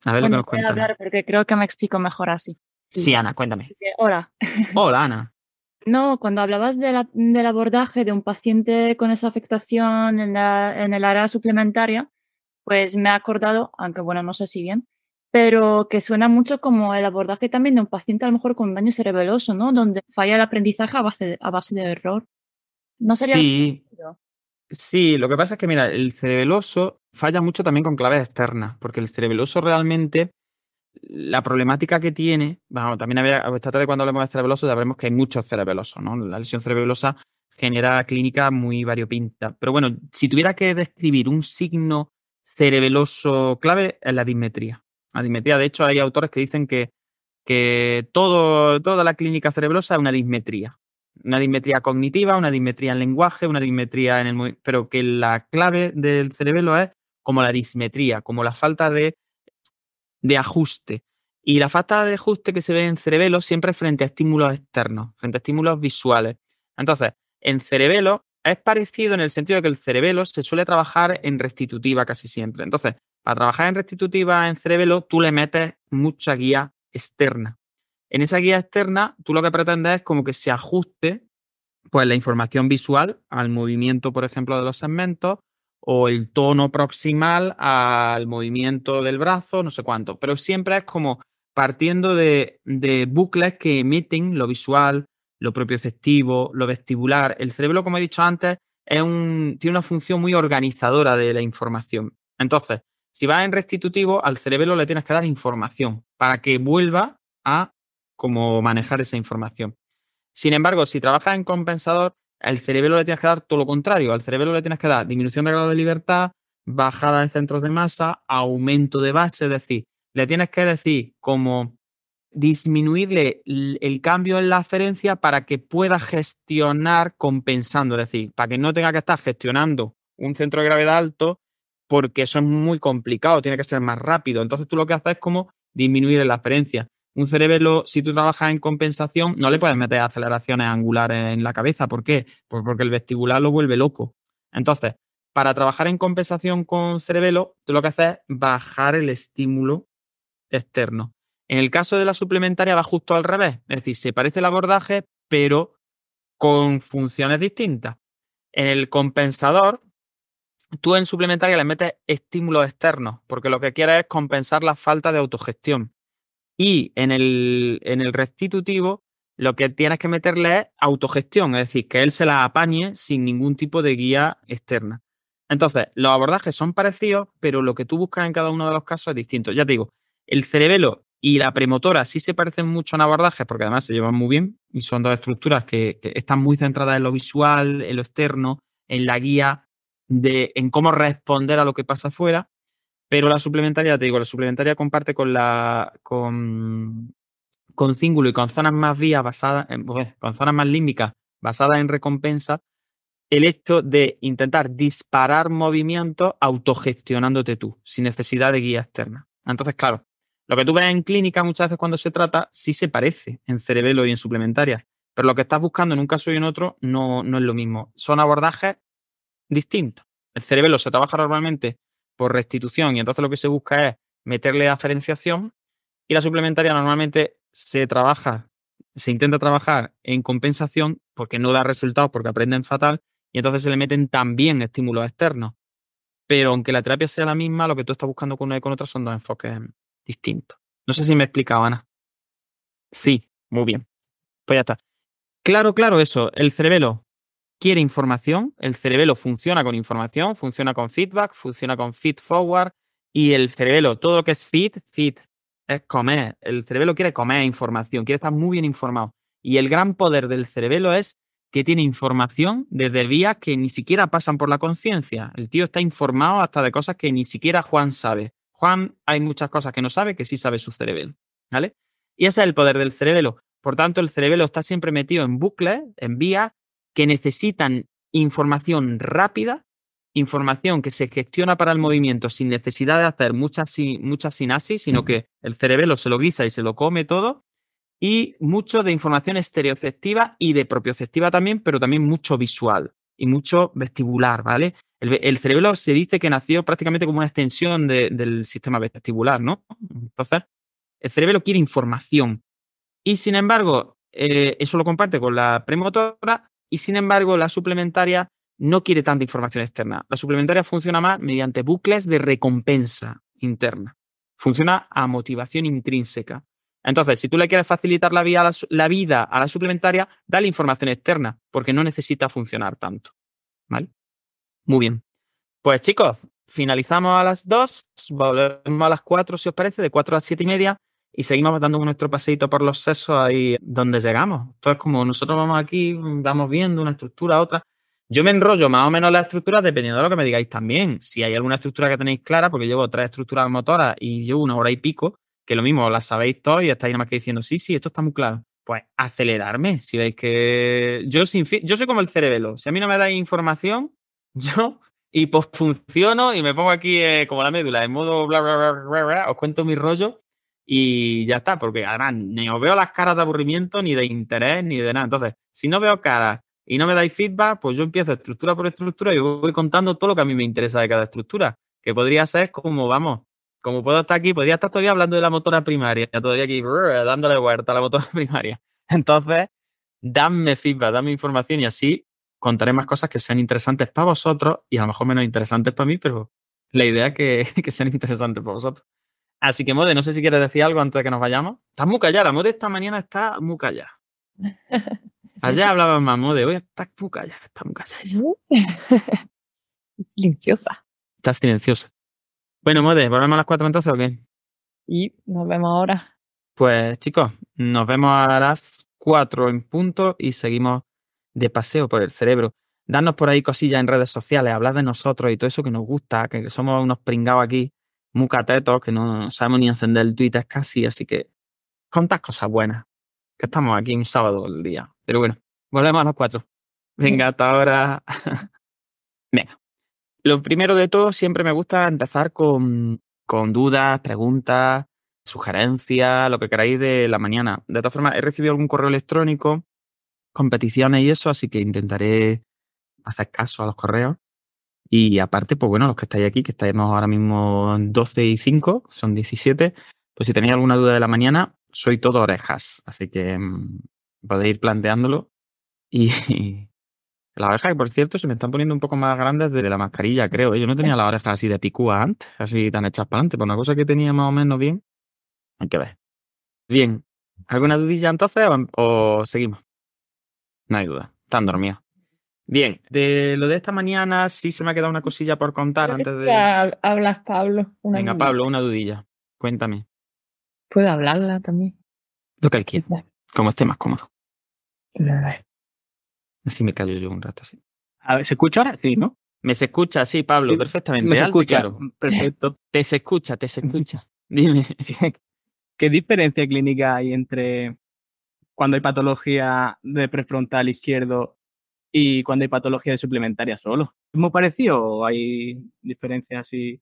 Speaker 2: A ver lo que
Speaker 3: Bueno,
Speaker 2: nos
Speaker 3: voy a
Speaker 2: cuentas.
Speaker 3: hablar porque creo que me explico mejor así.
Speaker 2: Sí, Ana, cuéntame.
Speaker 3: Hola.
Speaker 2: Hola, Ana.
Speaker 3: No, cuando hablabas del abordaje de un paciente con esa afectación en el área suplementaria, pues me he acordado, aunque bueno, no sé si bien, pero que suena mucho como el abordaje también de un paciente a lo mejor con daño cerebeloso, ¿no? Donde falla el aprendizaje a base de error. ¿No sería algo
Speaker 2: Sí,
Speaker 3: parecido?
Speaker 2: sí, lo que pasa es que, mira, el cerebeloso falla mucho también con claves externas, porque el cerebeloso realmente, la problemática que tiene, bueno, también esta tarde cuando hablemos de cerebeloso ya veremos que hay muchos cerebelosos, ¿no? La lesión cerebelosa genera clínica muy variopinta. Pero bueno, si tuviera que describir un signo cerebeloso clave, es la dismetría. La dismetría, de hecho, hay autores que dicen que toda la clínica cerebelosa es una dismetría. Una dismetría cognitiva, una dismetría en lenguaje, una dismetría en el movimiento, pero que la clave del cerebelo es como la dismetría, como la falta de ajuste. Y la falta de ajuste que se ve en cerebelo siempre es frente a estímulos externos, frente a estímulos visuales. Entonces, en cerebelo es parecido en el sentido de que el cerebelo se suele trabajar en restitutiva casi siempre. Entonces, para trabajar en restitutiva en cerebelo, tú le metes mucha guía externa. En esa guía externa, tú lo que pretendes es como que se ajuste pues, la información visual al movimiento, por ejemplo, de los segmentos o el tono proximal al movimiento del brazo, no sé cuánto. Pero siempre es como partiendo de bucles que emiten lo visual, lo propioceptivo, lo vestibular. El cerebro, como he dicho antes, tiene una función muy organizadora de la información. Entonces, si vas en restitutivo, al cerebro le tienes que dar información para que vuelva a como manejar esa información. Sin embargo, si trabajas en compensador, al cerebro le tienes que dar todo lo contrario. Al cerebro le tienes que dar disminución de grado de libertad, bajada de centros de masa, aumento de base, es decir, le tienes que decir como disminuirle el cambio en la aferencia para que pueda gestionar compensando, es decir, para que no tenga que estar gestionando un centro de gravedad alto porque eso es muy complicado, tiene que ser más rápido. Entonces tú lo que haces es como disminuir la aferencia. Un cerebelo, si tú trabajas en compensación, no le puedes meter aceleraciones angulares en la cabeza. ¿Por qué? Pues porque el vestibular lo vuelve loco. Entonces, para trabajar en compensación con cerebelo, tú lo que haces es bajar el estímulo externo. En el caso de la suplementaria va justo al revés. Es decir, se parece el abordaje, pero con funciones distintas. En el compensador, tú en suplementaria le metes estímulos externos, porque lo que quieres es compensar la falta de autogestión. Y en el restitutivo, lo que tienes que meterle es autogestión, es decir, que él se la apañe sin ningún tipo de guía externa. Entonces, los abordajes son parecidos, pero lo que tú buscas en cada uno de los casos es distinto. Ya te digo, el cerebelo y la premotora sí se parecen mucho en abordajes, porque además se llevan muy bien y son dos estructuras que están muy centradas en lo visual, en lo externo, en la guía, en cómo responder a lo que pasa afuera. Pero la suplementaria, te digo, la suplementaria comparte con cíngulo y con zonas más vías basadas, con zonas más límbicas basadas en recompensa, el hecho de intentar disparar movimientos autogestionándote tú, sin necesidad de guía externa. Entonces, claro, lo que tú ves en clínica muchas veces cuando se trata sí se parece en cerebelo y en suplementaria, pero lo que estás buscando en un caso y en otro no es lo mismo. Son abordajes distintos. El cerebelo se trabaja normalmente por restitución y entonces lo que se busca es meterle aferenciación y la suplementaria normalmente se intenta trabajar en compensación porque no da resultados, porque aprenden fatal y entonces se le meten también estímulos externos. Pero aunque la terapia sea la misma, lo que tú estás buscando con una y con otra son dos enfoques distintos. No sé si me he explicado, Ana. Sí, muy bien. Pues ya está. Claro, eso. El cerebelo quiere información, el cerebelo funciona con información, funciona con feedback, funciona con feed forward y el cerebelo, todo lo que es feed es comer. El cerebelo quiere comer información, quiere estar muy bien informado. Y el gran poder del cerebelo es que tiene información desde vías que ni siquiera pasan por la conciencia. El tío está informado hasta de cosas que ni siquiera Juan sabe. Juan hay muchas cosas que no sabe que sí sabe su cerebelo, ¿vale? Y ese es el poder del cerebelo. Por tanto, el cerebelo está siempre metido en bucles, en vías que necesitan información rápida, información que se gestiona para el movimiento sin necesidad de hacer mucha sinapsis, sino que el cerebelo se lo guisa y se lo come todo, y mucho de información estereoceptiva y de propioceptiva también, pero también mucho visual y mucho vestibular, ¿vale? El cerebelo se dice que nació prácticamente como una extensión del sistema vestibular, ¿no? Entonces, el cerebelo quiere información y, sin embargo, eso lo comparte con la premotora y, sin embargo, la suplementaria no quiere tanta información externa. La suplementaria funciona más mediante bucles de recompensa interna. Funciona a motivación intrínseca. Entonces, si tú le quieres facilitar la vida a la suplementaria, dale información externa, porque no necesita funcionar tanto. ¿Vale? Muy bien. Pues, chicos, finalizamos a las 2, volvemos a las 4, si os parece, de 4 a 7 y media, y seguimos dando nuestro paseíto por los sesos ahí donde llegamos. Entonces, como nosotros vamos aquí, vamos viendo una estructura, otra. Yo me enrollo más o menos la estructura dependiendo de lo que me digáis también. Si hay alguna estructura que tenéis clara, porque llevo 3 estructuras motoras y llevo 1 hora y pico, que lo mismo las sabéis todos y estáis nada más que diciendo, sí, esto está muy claro. Pues acelerarme. Si veis que yo soy como el cerebelo. Si a mí no me dais información, yo funciono y me pongo aquí como la médula, en modo bla, bla, bla, bla, bla, os cuento mi rollo y ya está, porque además ni os veo las caras de aburrimiento, ni de interés, ni de nada. Entonces, si no veo caras y no me dais feedback, pues yo empiezo estructura por estructura y voy contando todo lo que a mí me interesa de cada estructura, que podría ser como, vamos, como puedo estar aquí, podría estar todavía hablando de la motora primaria, todavía aquí dándole vuelta a la motora primaria. Entonces, dadme feedback, dadme información y así contaré más cosas que sean interesantes para vosotros y a lo mejor menos interesantes para mí, pero la idea es que sean interesantes para vosotros. Así que, Mode, no sé si quieres decir algo antes de que nos vayamos. Estás muy callada, Mode esta mañana está muy callada. Ayer hablabas más, Mode, hoy estás muy callada, está muy callada ella.
Speaker 3: Silenciosa.
Speaker 2: Está silenciosa. Bueno, Mode, ¿volvemos a las 4 entonces o qué?
Speaker 3: Y nos vemos ahora.
Speaker 2: Pues, chicos, nos vemos a las 4 en punto y seguimos de paseo por el cerebro. Dadnos por ahí cosillas en redes sociales, hablad de nosotros y todo eso que nos gusta, que somos unos pringados aquí, muy catetos, que no sabemos ni encender el Twitter casi, así que contad cosas buenas, que estamos aquí un sábado al día. Pero bueno, volvemos a las 4. Venga, hasta ahora. Venga. Lo primero de todo, siempre me gusta empezar con dudas, preguntas, sugerencias, lo que queráis de la mañana. De todas formas, he recibido algún correo electrónico con peticiones y eso, así que intentaré hacer caso a los correos. Y aparte, pues bueno, los que estáis aquí, que estáis ahora mismo 12 y 5, son 17, pues si tenéis alguna duda de la mañana, soy todo orejas. Así que podéis ir planteándolo. Y las orejas, que por cierto, se me están poniendo un poco más grandes de la mascarilla, creo. Yo no tenía las orejas así de picúa antes, así tan hechas para adelante. Por una cosa que tenía más o menos bien, hay que ver. Bien, ¿alguna dudilla entonces o seguimos? No hay duda, están dormidos. Bien, de lo de esta mañana sí se me ha quedado una cosilla por contar antes de...
Speaker 3: Hablas, Pablo.
Speaker 2: Venga, Pablo, una dudilla. Cuéntame.
Speaker 3: ¿Puedo hablarla también?
Speaker 2: Lo que él quiera, como esté más cómodo. Así me callo yo un rato, así.
Speaker 4: A ver, ¿se escucha ahora? Sí, ¿no?
Speaker 2: Me se escucha, sí, Pablo,
Speaker 4: Sí,
Speaker 2: perfectamente.
Speaker 4: me se
Speaker 2: alto y
Speaker 4: escucha.
Speaker 2: claro.
Speaker 4: Perfecto.
Speaker 2: Te se escucha, te se escucha. Dime.
Speaker 4: ¿Qué diferencia clínica hay entre cuando hay patología de prefrontal izquierdo y cuando hay patología de suplementaria solo? ¿Es muy parecido o hay diferencias así?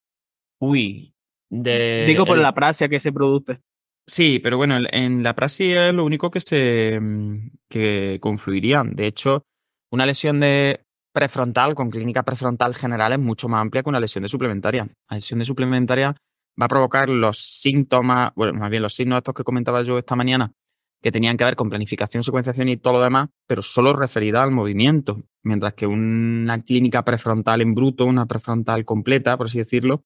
Speaker 2: Uy.
Speaker 4: Digo por la praxia que se produce.
Speaker 2: Sí, pero bueno, en la praxis es lo único que confluirían. De hecho, una lesión de prefrontal con clínica prefrontal general es mucho más amplia que una lesión de suplementaria. La lesión de suplementaria va a provocar los síntomas, bueno, más bien los signos estos que comentaba yo esta mañana, que tenían que ver con planificación, secuenciación y todo lo demás, pero solo referida al movimiento. Mientras que una clínica prefrontal en bruto, una prefrontal completa, por así decirlo,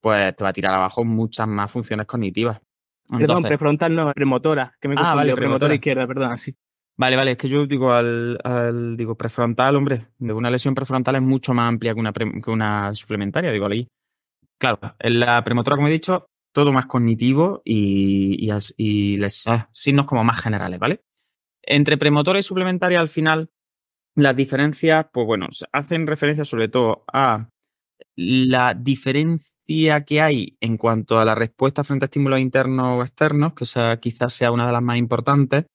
Speaker 2: pues te va a tirar abajo muchas más funciones cognitivas.
Speaker 4: Perdón,
Speaker 2: Entonces,
Speaker 4: prefrontal no, premotora, que me he
Speaker 2: vale,
Speaker 4: confundido.
Speaker 2: premotora
Speaker 4: Premotora izquierda, perdón, sí.
Speaker 2: Vale, es que yo digo digo prefrontal, hombre, de una lesión prefrontal es mucho más amplia que una suplementaria, digo ahí. Claro, en la premotora, como he dicho, todo más cognitivo y signos como más generales, ¿vale? Entre premotora y suplementaria, al final, las diferencias, pues bueno, hacen referencia sobre todo a la diferencia que hay en cuanto a la respuesta frente a estímulos internos o externos, que quizás sea una de las más importantes.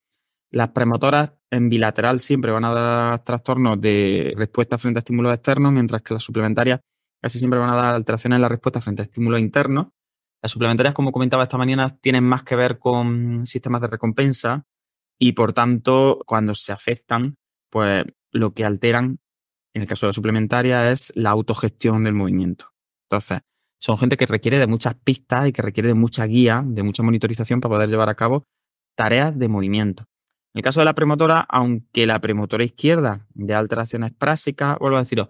Speaker 2: Las premotoras en bilateral siempre van a dar trastornos de respuesta frente a estímulos externos, mientras que las suplementarias casi siempre van a dar alteraciones en la respuesta frente a estímulos internos. Las suplementarias, como comentaba esta mañana, tienen más que ver con sistemas de recompensa y, por tanto, cuando se afectan, pues lo que alteran, en el caso de la suplementaria, es la autogestión del movimiento. Entonces, son gente que requiere de muchas pistas y que requiere de mucha guía, de mucha monitorización para poder llevar a cabo tareas de movimiento. En el caso de la premotora, aunque la premotora izquierda de alteraciones prácticas, vuelvo a deciros,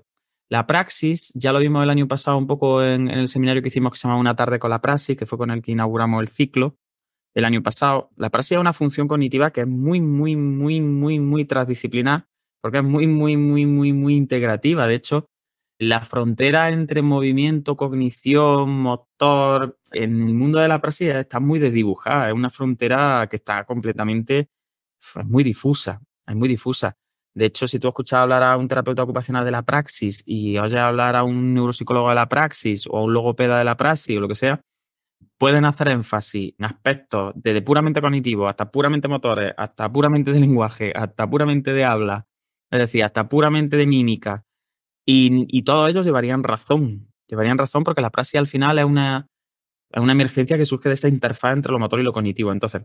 Speaker 2: la praxis, ya lo vimos el año pasado un poco en el seminario que hicimos que se llama Una tarde con la praxis, que fue con el que inauguramos el ciclo el año pasado. La praxis es una función cognitiva que es muy, muy, muy, muy, muy transdisciplinar, porque es muy, muy, muy, muy, muy integrativa. De hecho, la frontera entre movimiento, cognición, motor, en el mundo de la praxis está muy desdibujada. Es una frontera que está completamente, es muy difusa, es muy difusa. De hecho, si tú escuchas hablar a un terapeuta ocupacional de la praxis y oyes hablar a un neuropsicólogo de la praxis o a un logopeda de la praxis o lo que sea, pueden hacer énfasis en aspectos desde puramente cognitivos hasta puramente motores, hasta puramente de lenguaje, hasta puramente de habla, es decir, hasta puramente de mímica. Y todos ellos llevarían razón porque la praxis al final es Es una emergencia que surge de esta interfaz entre lo motor y lo cognitivo. Entonces,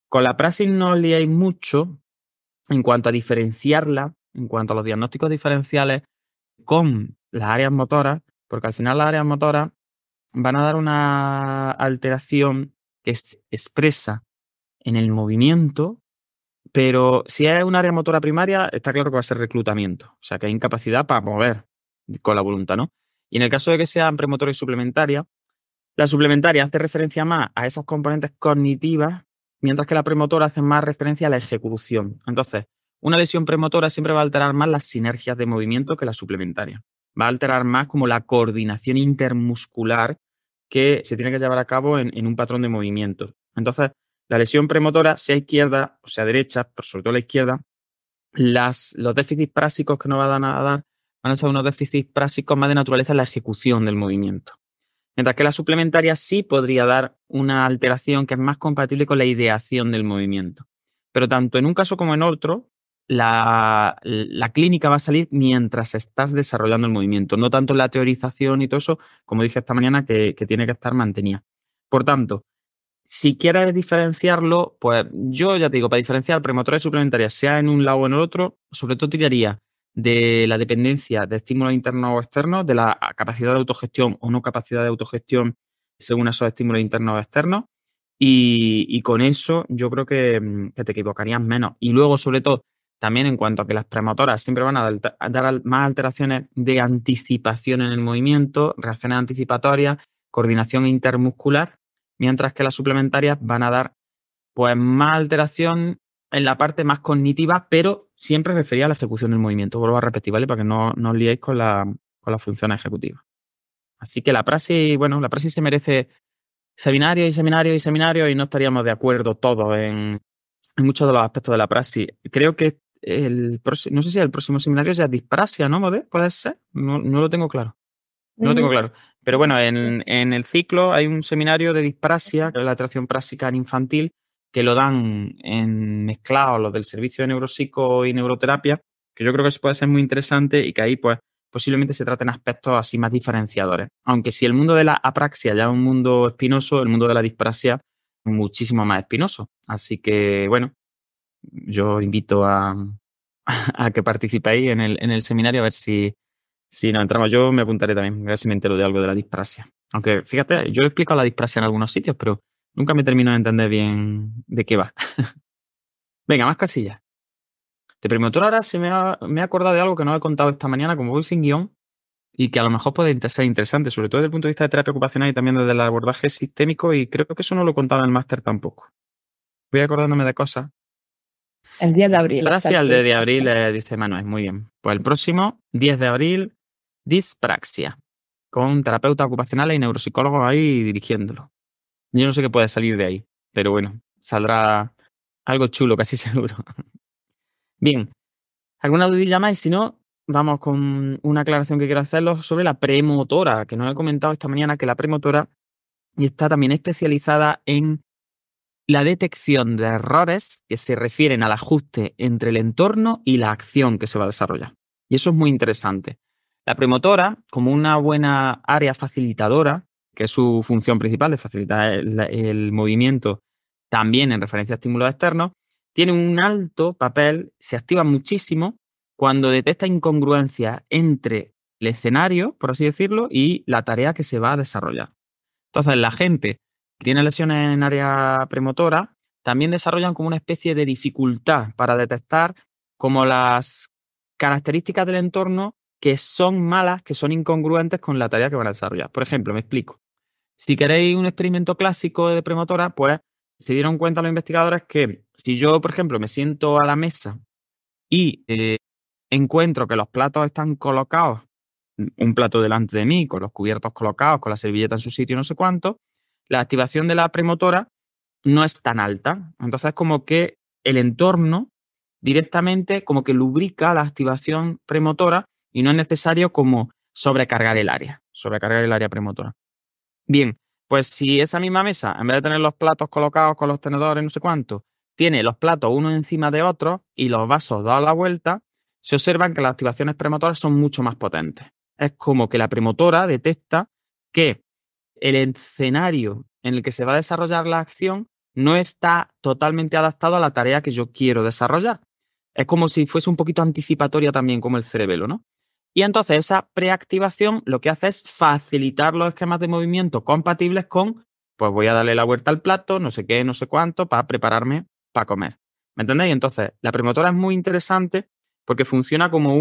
Speaker 2: con la praxis no os liéis mucho en cuanto a diferenciarla, en cuanto a los diagnósticos diferenciales con las áreas motoras, porque al final las áreas motoras van a dar una alteración que es expresa en el movimiento, pero si es un área motora primaria, está claro que va a ser reclutamiento, o sea que hay incapacidad para mover con la voluntad, ¿no? Y en el caso de que sean premotora y suplementaria, la suplementaria hace referencia más a esas componentes cognitivas, mientras que la premotora hace más referencia a la ejecución. Entonces, una lesión premotora siempre va a alterar más las sinergias de movimiento que la suplementaria. Va a alterar más como la coordinación intermuscular que se tiene que llevar a cabo en un patrón de movimiento. Entonces, la lesión premotora, sea izquierda o sea derecha, pero sobre todo la izquierda, los déficits prásicos que nos van a dar van a ser unos déficits prásicos más de naturaleza en la ejecución del movimiento. Mientras que la suplementaria sí podría dar una alteración que es más compatible con la ideación del movimiento. Pero tanto en un caso como en otro, la clínica va a salir mientras estás desarrollando el movimiento, no tanto la teorización y todo eso, como dije esta mañana, que tiene que estar mantenida. Por tanto, si quieres diferenciarlo, pues yo ya te digo, para diferenciar premotora y suplementaria, sea en un lado o en el otro, sobre todo tiraría de la dependencia de estímulos internos o externos, de la capacidad de autogestión o no capacidad de autogestión según esos estímulos internos o externos. Y con eso yo creo que te equivocarías menos. Y luego, sobre todo, también en cuanto a que las premotoras siempre van a dar más alteraciones de anticipación en el movimiento, reacciones anticipatorias, coordinación intermuscular, mientras que las suplementarias van a dar pues más alteración en la parte más cognitiva, pero siempre referida a la ejecución del movimiento. Vuelvo a repetir, ¿vale? Para que no os liéis con las funciones ejecutivas. Así que la praxis se merece seminario y seminario y seminario y no estaríamos de acuerdo todos en muchos de los aspectos de la praxis. Creo que no sé si el próximo seminario ya es disprasia, ¿no, Modé? ¿Puede ser? No lo tengo claro. No lo tengo claro. Pero bueno, en el ciclo hay un seminario de disprasia, que es la atracción práctica en infantil, que lo dan en mezclados los del servicio de neuropsico y neuroterapia, que yo creo que eso puede ser muy interesante y que ahí pues posiblemente se traten aspectos así más diferenciadores. Aunque si el mundo de la apraxia ya es un mundo espinoso, el mundo de la disprasia es muchísimo más espinoso. Así que bueno, yo invito a que participéis en el seminario a ver si nos entramos. Yo me apuntaré también, a ver si me entero de algo de la disprasia. Aunque, fíjate, yo he explicado la disprasia en algunos sitios, pero nunca me termino de entender bien de qué va. Venga, más casillas. De premotor ahora me he acordado de algo que no he contado esta mañana, como voy sin guión, y que a lo mejor puede ser interesante, sobre todo desde el punto de vista de terapia ocupacional y también desde el abordaje sistémico, y creo que eso no lo he contado en el máster tampoco. Voy acordándome de cosas.
Speaker 5: El 10 de abril.
Speaker 2: Ahora sí, el de abril, dice Manuel, muy bien. Pues el próximo, 10 de abril, dispraxia, con terapeutas ocupacionales y neuropsicólogos ahí dirigiéndolo. Yo no sé qué puede salir de ahí, pero bueno, saldrá algo chulo, casi seguro. Bien, ¿alguna dudilla más? Y si no, vamos con una aclaración que quiero hacerlo sobre la premotora, que nos he comentado esta mañana que la premotora está también especializada en la detección de errores que se refieren al ajuste entre el entorno y la acción que se va a desarrollar. Y eso es muy interesante. La premotora, como una buena área facilitadora, que es su función principal de facilitar el movimiento también en referencia a estímulos externos, tiene un alto papel, se activa muchísimo cuando detecta incongruencias entre el escenario, por así decirlo, y la tarea que se va a desarrollar. Entonces, la gente que tiene lesiones en área premotora también desarrollan como una especie de dificultad para detectar como las características del entorno que son malas, que son incongruentes con la tarea que van a desarrollar. Por ejemplo, me explico. Si queréis un experimento clásico de premotora, pues se dieron cuenta los investigadores que si yo, por ejemplo, me siento a la mesa y encuentro que los platos están colocados, un plato delante de mí, con los cubiertos colocados, con la servilleta en su sitio, no sé cuánto, la activación de la premotora no es tan alta. Entonces, como que el entorno directamente como que lubrica la activación premotora y no es necesario como sobrecargar el área premotora. Bien, pues si esa misma mesa, en vez de tener los platos colocados con los tenedores, no sé cuánto, tiene los platos uno encima de otro y los vasos dados a la vuelta, se observan que las activaciones premotoras son mucho más potentes. Es como que la premotora detecta que el escenario en el que se va a desarrollar la acción no está totalmente adaptado a la tarea que yo quiero desarrollar. Es como si fuese un poquito anticipatoria también, como el cerebelo, ¿no? Y entonces esa preactivación lo que hace es facilitar los esquemas de movimiento compatibles con, pues voy a darle la vuelta al plato, no sé qué, no sé cuánto, para prepararme para comer. ¿Me entendéis? Entonces, la premotora es muy interesante porque funciona como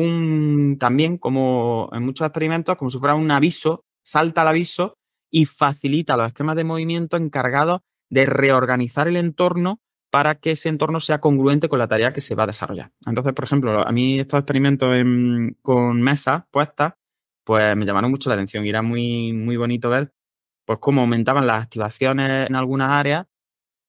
Speaker 2: también como en muchos experimentos, como si fuera un aviso, salta el aviso y facilita los esquemas de movimiento encargados de reorganizar el entorno para que ese entorno sea congruente con la tarea que se va a desarrollar. Entonces, por ejemplo, a mí estos experimentos con mesas puestas, pues me llamaron mucho la atención y era muy, muy bonito ver pues cómo aumentaban las activaciones en algunas áreas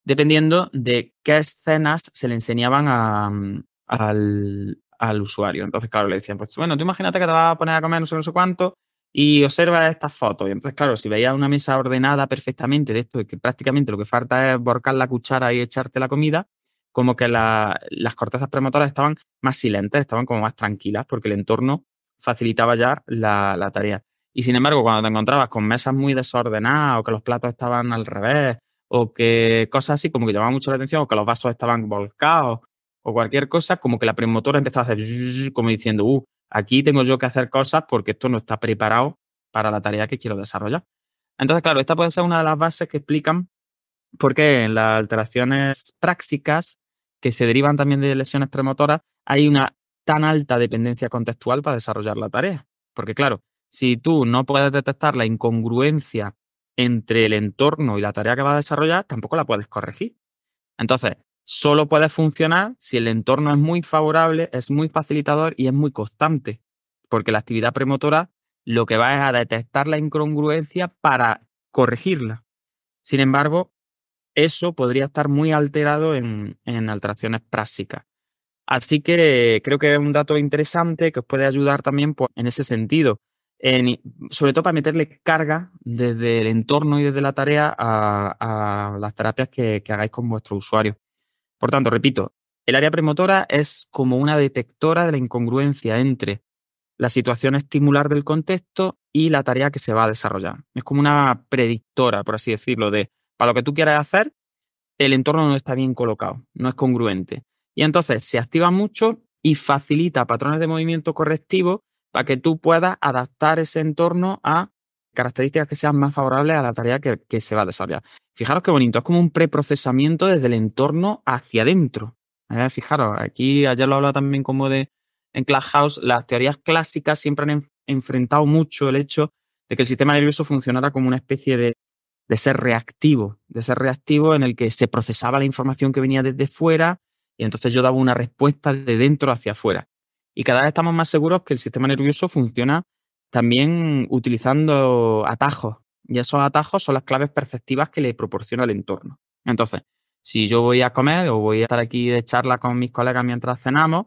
Speaker 2: dependiendo de qué escenas se le enseñaban al usuario. Entonces, claro, le decían, pues bueno, tú imagínate que te vas a poner a comer no sé cuánto y observa estas fotos. Y entonces, claro, si veías una mesa ordenada perfectamente de esto, y que prácticamente lo que falta es volcar la cuchara y echarte la comida, como que las cortezas premotoras estaban más silentes, estaban como más tranquilas, porque el entorno facilitaba ya la tarea. Y sin embargo, cuando te encontrabas con mesas muy desordenadas o que los platos estaban al revés o que cosas así como que llamaban mucho la atención o que los vasos estaban volcados o cualquier cosa, como que la premotora empezaba a hacer como diciendo, aquí tengo yo que hacer cosas porque esto no está preparado para la tarea que quiero desarrollar. Entonces, claro, esta puede ser una de las bases que explican por qué en las alteraciones práxicas que se derivan también de lesiones premotoras hay una tan alta dependencia contextual para desarrollar la tarea. Porque claro, si tú no puedes detectar la incongruencia entre el entorno y la tarea que vas a desarrollar, tampoco la puedes corregir. Entonces, solo puede funcionar si el entorno es muy favorable, es muy facilitador y es muy constante. Porque la actividad premotora lo que va es a detectar la incongruencia para corregirla. Sin embargo, eso podría estar muy alterado en alteraciones prácticas. Así que creo que es un dato interesante que os puede ayudar también pues, en ese sentido. Sobre todo para meterle carga desde el entorno y desde la tarea a las terapias que hagáis con vuestro usuario. Por tanto, repito, el área premotora es como una detectora de la incongruencia entre la situación estimular del contexto y la tarea que se va a desarrollar. Es como una predictora, por así decirlo, de para lo que tú quieras hacer, el entorno no está bien colocado, no es congruente. Y entonces se activa mucho y facilita patrones de movimiento correctivos para que tú puedas adaptar ese entorno a características que sean más favorables a la tarea que se va a desarrollar. Fijaros qué bonito, es como un preprocesamiento desde el entorno hacia adentro. Fijaros, aquí ayer lo hablaba también como en Clubhouse, las teorías clásicas siempre han enfrentado mucho el hecho de que el sistema nervioso funcionara como una especie de ser reactivo en el que se procesaba la información que venía desde fuera y entonces yo daba una respuesta de dentro hacia afuera. Y cada vez estamos más seguros que el sistema nervioso funciona también utilizando atajos y esos atajos son las claves perceptivas que le proporciona el entorno. Entonces, si yo voy a comer o voy a estar aquí de charla con mis colegas mientras cenamos,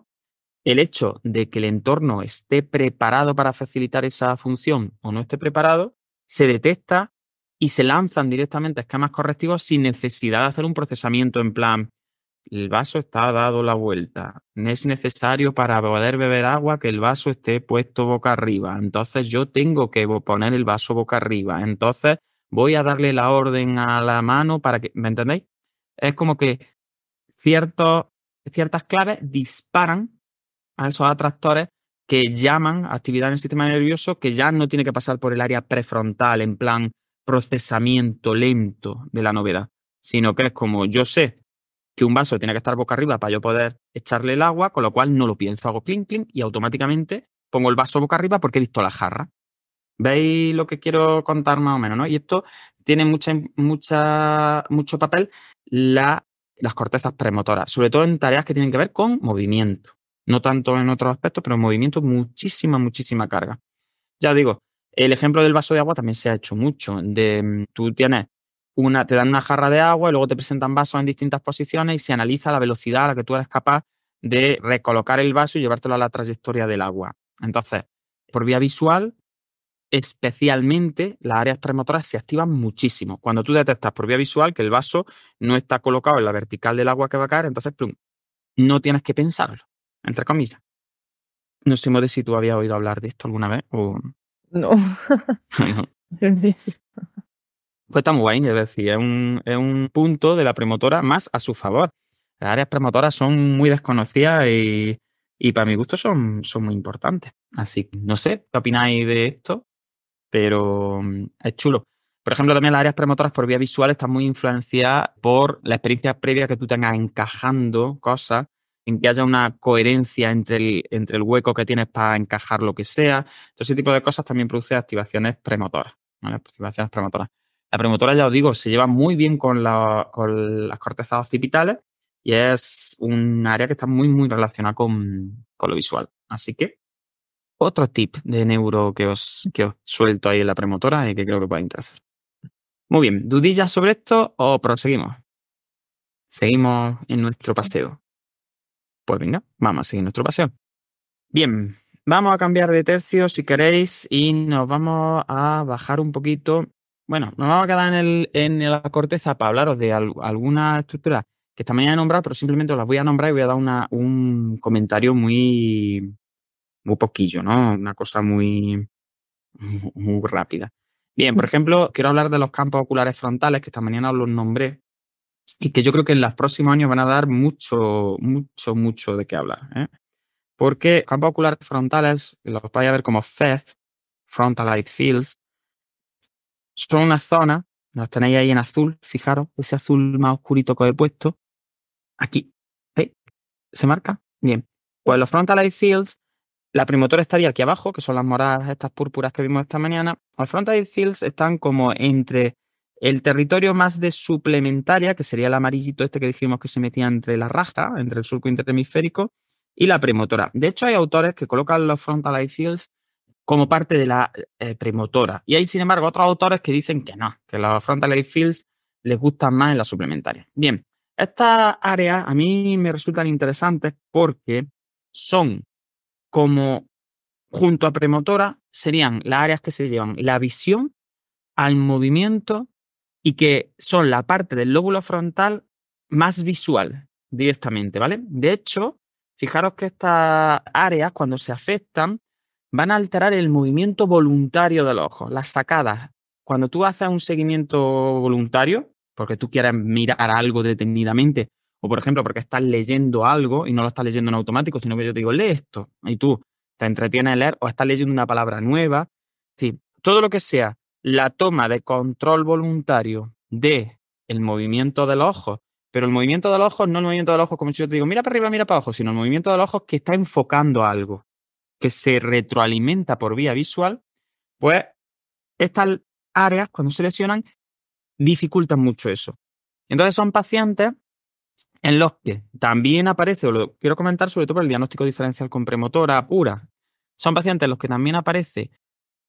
Speaker 2: el hecho de que el entorno esté preparado para facilitar esa función o no esté preparado, se detecta y se lanzan directamente esquemas correctivos sin necesidad de hacer un procesamiento en plan, el vaso está dado la vuelta, no es necesario para poder beber agua que el vaso esté puesto boca arriba, entonces yo tengo que poner el vaso boca arriba, entonces voy a darle la orden a la mano para que, ¿me entendéis? Es como que ciertas claves disparan a esos atractores que llaman actividad en el sistema nervioso que ya no tiene que pasar por el área prefrontal en plan procesamiento lento de la novedad, sino que es como yo sé que un vaso tiene que estar boca arriba para yo poder echarle el agua, con lo cual no lo pienso, hago clink, clink y automáticamente pongo el vaso boca arriba porque he visto la jarra. ¿Veis lo que quiero contar más o menos, no? Y esto tiene mucho papel las cortezas premotoras, sobre todo en tareas que tienen que ver con movimiento. No tanto en otros aspectos, pero en movimiento muchísima carga. Ya os digo, el ejemplo del vaso de agua también se ha hecho mucho. Tú te dan una jarra de agua y luego te presentan vasos en distintas posiciones y se analiza la velocidad a la que tú eres capaz de recolocar el vaso y llevártelo a la trayectoria del agua. Entonces, por vía visual, especialmente las áreas premotoras se activan muchísimo. Cuando tú detectas por vía visual que el vaso no está colocado en la vertical del agua que va a caer, entonces, plum, no tienes que pensarlo, entre comillas. No sé, Mode, si tú habías oído hablar de esto alguna vez o...
Speaker 5: No.
Speaker 2: No. Pues está muy guay, es decir, es un punto de la premotora más a su favor. Las áreas premotoras son muy desconocidas y para mi gusto son muy importantes. Así que no sé qué opináis de esto, pero es chulo. Por ejemplo, también las áreas premotoras por vía visual están muy influenciadas por la experiencia previa que tú tengas encajando cosas, en que haya una coherencia entre el hueco que tienes para encajar lo que sea. Todo ese tipo de cosas también produce activaciones premotoras, ¿vale? Activaciones premotoras. La premotora, ya os digo, se lleva muy bien con las cortezas occipitales y es un área que está muy, muy relacionada con lo visual. Así que otro tip de neuro que os suelto ahí en la premotora y que creo que puede interesar. Muy bien, ¿dudillas sobre esto o proseguimos? Seguimos en nuestro paseo. Pues venga, vamos a seguir nuestro paseo. Bien, vamos a cambiar de tercio si queréis y nos vamos a bajar un poquito. Bueno, nos vamos a quedar en la corteza para hablaros de alguna estructura que esta mañana he nombrado, pero simplemente os las voy a nombrar y voy a dar un comentario muy poquillo, ¿no? Una cosa muy rápida. Bien, por ejemplo, quiero hablar de los campos oculares frontales, que esta mañana os los nombré, y que yo creo que en los próximos años van a dar mucho, mucho, mucho de qué hablar, ¿eh? Porque campos oculares frontales, los vais a ver como FEF, Frontal Light Fields, son una zona, los tenéis ahí en azul, fijaros, ese azul más oscurito que os he puesto, aquí, ¿veis? ¿Se marca? Bien. Pues los Frontal Light Fields, la premotora estaría aquí abajo, que son las moradas estas púrpuras que vimos esta mañana. Los Frontal Light Fields están como entre el territorio más de suplementaria, que sería el amarillito este que dijimos que se metía entre la raja, entre el surco interhemisférico, y la premotora. De hecho, hay autores que colocan los Frontal Light Fields como parte de la premotora. Y hay, sin embargo, otros autores que dicen que no, que los Frontal Light Fields les gustan más en la suplementaria. Bien, estas áreas a mí me resultan interesantes porque son como, junto a premotora, serían las áreas que se llevan la visión al movimiento y que son la parte del lóbulo frontal más visual directamente, ¿vale? De hecho, fijaros que estas áreas, cuando se afectan, van a alterar el movimiento voluntario del ojo, las sacadas. Cuando tú haces un seguimiento voluntario, porque tú quieres mirar algo detenidamente, o por ejemplo, porque estás leyendo algo y no lo estás leyendo en automático, sino que yo te digo, lee esto, y tú te entretienes en leer o estás leyendo una palabra nueva. Es decir, todo lo que sea la toma de control voluntario de el movimiento del ojo, pero el movimiento del ojo no el movimiento del ojo como si yo te digo, mira para arriba, mira para abajo, sino el movimiento del ojo que está enfocando algo, que se retroalimenta por vía visual, pues estas áreas, cuando se lesionan, dificultan mucho eso. Entonces son pacientes en los que también aparece, o lo quiero comentar sobre todo por el diagnóstico diferencial con premotora pura, son pacientes en los que también aparece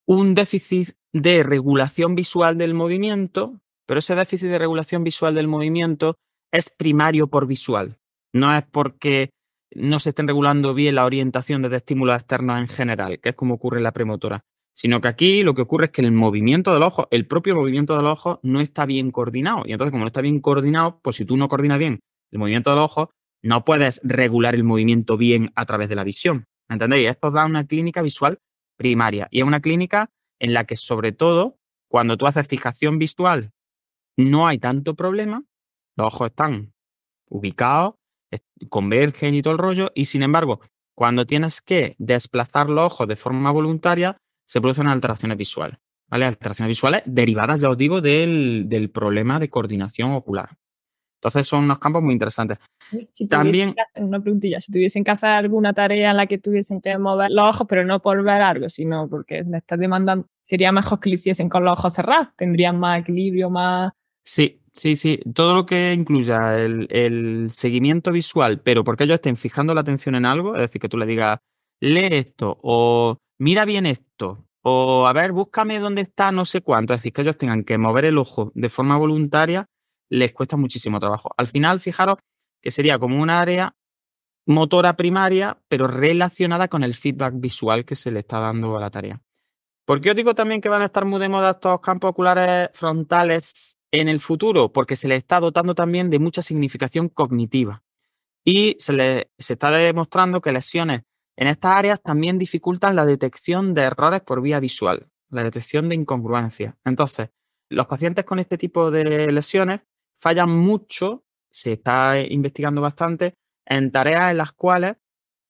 Speaker 2: un déficit de regulación visual del movimiento, pero ese déficit de regulación visual del movimiento es primario por visual. No es porque no se estén regulando bien la orientación desde estímulos externos en general, que es como ocurre en la premotora, sino que aquí lo que ocurre es que el movimiento del ojo, el propio movimiento del ojo, no está bien coordinado. Y entonces, como no está bien coordinado, pues si tú no coordinas bien el movimiento del ojo, no puedes regular el movimiento bien a través de la visión. ¿Entendéis? Esto da una clínica visual primaria. Y es una clínica en la que, sobre todo, cuando tú haces fijación visual, no hay tanto problema, los ojos están ubicados, convergen y todo el rollo, y sin embargo, cuando tienes que desplazar los ojos de forma voluntaria, se producen alteraciones visuales, ¿vale? Alteraciones visuales derivadas, ya os digo, del problema de coordinación ocular. Entonces son unos campos muy interesantes.
Speaker 5: Si
Speaker 2: También,
Speaker 5: una preguntilla, si tuviesen que hacer alguna tarea en la que tuviesen que mover los ojos, pero no por ver algo, sino porque le estás demandando, sería mejor que lo hiciesen con los ojos cerrados, tendrían más equilibrio, más...
Speaker 2: sí. Todo lo que incluya el seguimiento visual, pero porque ellos estén fijando la atención en algo, es decir, que tú le digas, lee esto, o mira bien esto, o a ver, búscame dónde está no sé cuánto, es decir, que ellos tengan que mover el ojo de forma voluntaria, les cuesta muchísimo trabajo. Al final, fijaros que sería como un área motora primaria, pero relacionada con el feedback visual que se le está dando a la tarea. ¿Por qué os digo también que van a estar muy de moda estos campos oculares frontales en el futuro? Porque se les está dotando también de mucha significación cognitiva. Y se está demostrando que lesiones en estas áreas también dificultan la detección de errores por vía visual, la detección de incongruencias. Entonces, los pacientes con este tipo de lesiones fallan mucho, se está investigando bastante, en tareas en las cuales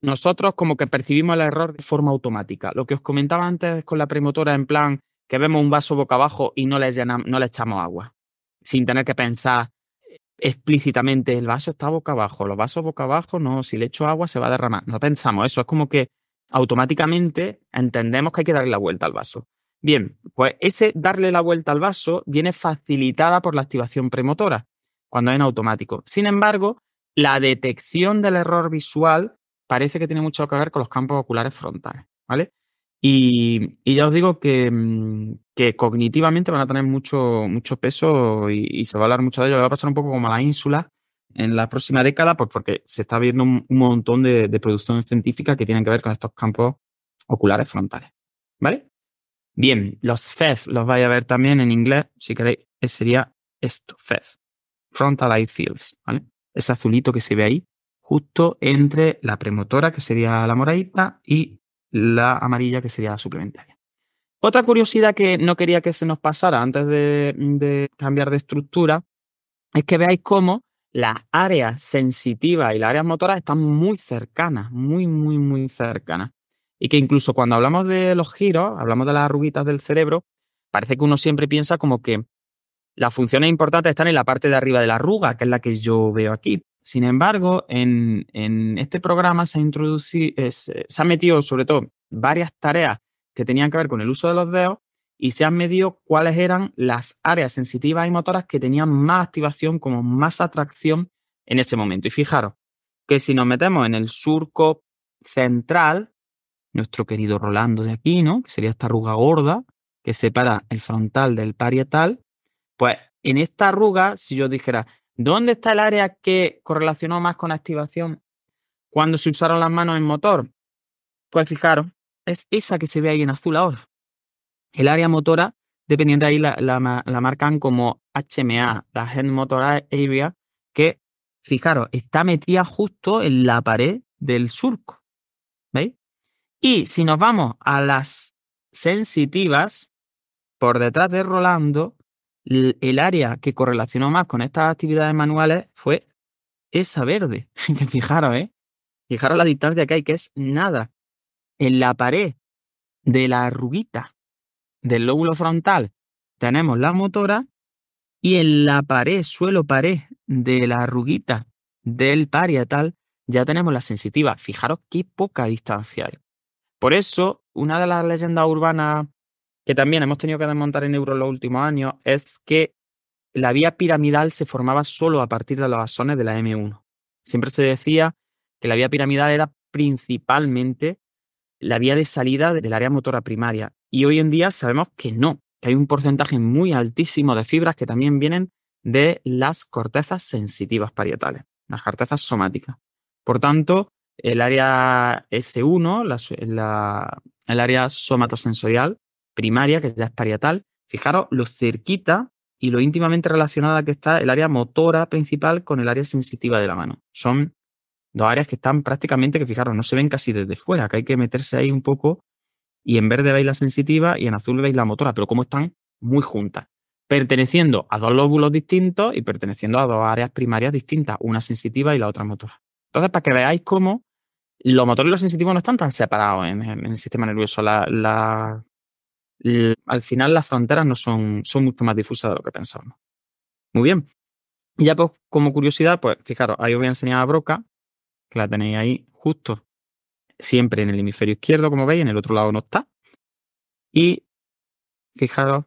Speaker 2: nosotros como que percibimos el error de forma automática. Lo que os comentaba antes con la premotora, en plan que vemos un vaso boca abajo y no le echamos agua, sin tener que pensar explícitamente el vaso está boca abajo, los vasos boca abajo, no, si le echo agua se va a derramar. No pensamos eso, es como que automáticamente entendemos que hay que darle la vuelta al vaso. Bien, pues ese darle la vuelta al vaso viene facilitada por la activación premotora, cuando es en automático. Sin embargo, la detección del error visual parece que tiene mucho que ver con los campos oculares frontales, ¿vale? Y ya os digo que cognitivamente van a tener mucho peso y se va a hablar mucho de ello. Le va a pasar un poco como a la ínsula en la próxima década, pues porque se está viendo un montón de producción científica que tienen que ver con estos campos oculares frontales, ¿vale? Bien, los FEF los vais a ver también en inglés, si queréis, sería esto, FEF, Frontal Eye Fields, ¿vale? Ese azulito que se ve ahí, justo entre la premotora, que sería la moradita, y la amarilla, que sería la suplementaria. Otra curiosidad que no quería que se nos pasara antes de cambiar de estructura es que veáis cómo las áreas sensitivas y las áreas motoras están muy cercanas, muy cercanas. Y que incluso cuando hablamos de los giros, hablamos de las arruguitas del cerebro, parece que uno siempre piensa como que las funciones importantes están en la parte de arriba de la arruga, que es la que yo veo aquí. Sin embargo, en este programa se han metido sobre todo varias tareas que tenían que ver con el uso de los dedos y se han medido cuáles eran las áreas sensitivas y motoras que tenían más activación, como más atracción en ese momento. Y fijaros que si nos metemos en el surco central, nuestro querido Rolando de aquí, ¿no? Que sería esta arruga gorda que separa el frontal del parietal, pues en esta arruga, si yo dijera, ¿dónde está el área que correlacionó más con activación cuando se usaron las manos en motor? Pues fijaros, es esa que se ve ahí en azul ahora. El área motora, dependiente de ahí la marcan como HMA, la Head Motor Area, que, fijaros, está metida justo en la pared del surco. ¿Veis? Y si nos vamos a las sensitivas, por detrás de Rolando, el área que correlacionó más con estas actividades manuales fue esa verde. Que fijaros, fijaros la distancia que hay, que es nada. En la pared de la arruguita del lóbulo frontal tenemos la motora y en la pared, suelo pared de la arruguita del parietal ya tenemos la sensitiva. Fijaros qué poca distancia hay. Por eso, una de las leyendas urbanas que también hemos tenido que desmontar en neuro en los últimos años es que la vía piramidal se formaba solo a partir de los axones de la M1. Siempre se decía que la vía piramidal era principalmente la vía de salida del área motora primaria. Y hoy en día sabemos que no, que hay un porcentaje muy altísimo de fibras que también vienen de las cortezas sensitivas parietales, las cortezas somáticas. Por tanto, el área S1, el área somatosensorial primaria, que ya es parietal, fijaros lo cerquita y lo íntimamente relacionada que está el área motora principal con el área sensitiva de la mano. Son dos áreas que están prácticamente, que fijaros, no se ven casi desde fuera, que hay que meterse ahí un poco y en verde veis la sensitiva y en azul veis la motora, pero como están muy juntas, perteneciendo a dos lóbulos distintos y perteneciendo a dos áreas primarias distintas, una sensitiva y la otra motora. Entonces, para que veáis cómo los motores y los sensitivos no están tan separados en el sistema nervioso. Al final las fronteras no son mucho más difusas de lo que pensábamos. Muy bien. Y ya pues como curiosidad, pues fijaros, ahí os voy a enseñar a Broca, que la tenéis ahí justo, siempre en el hemisferio izquierdo, como veis, en el otro lado no está. Y fijaros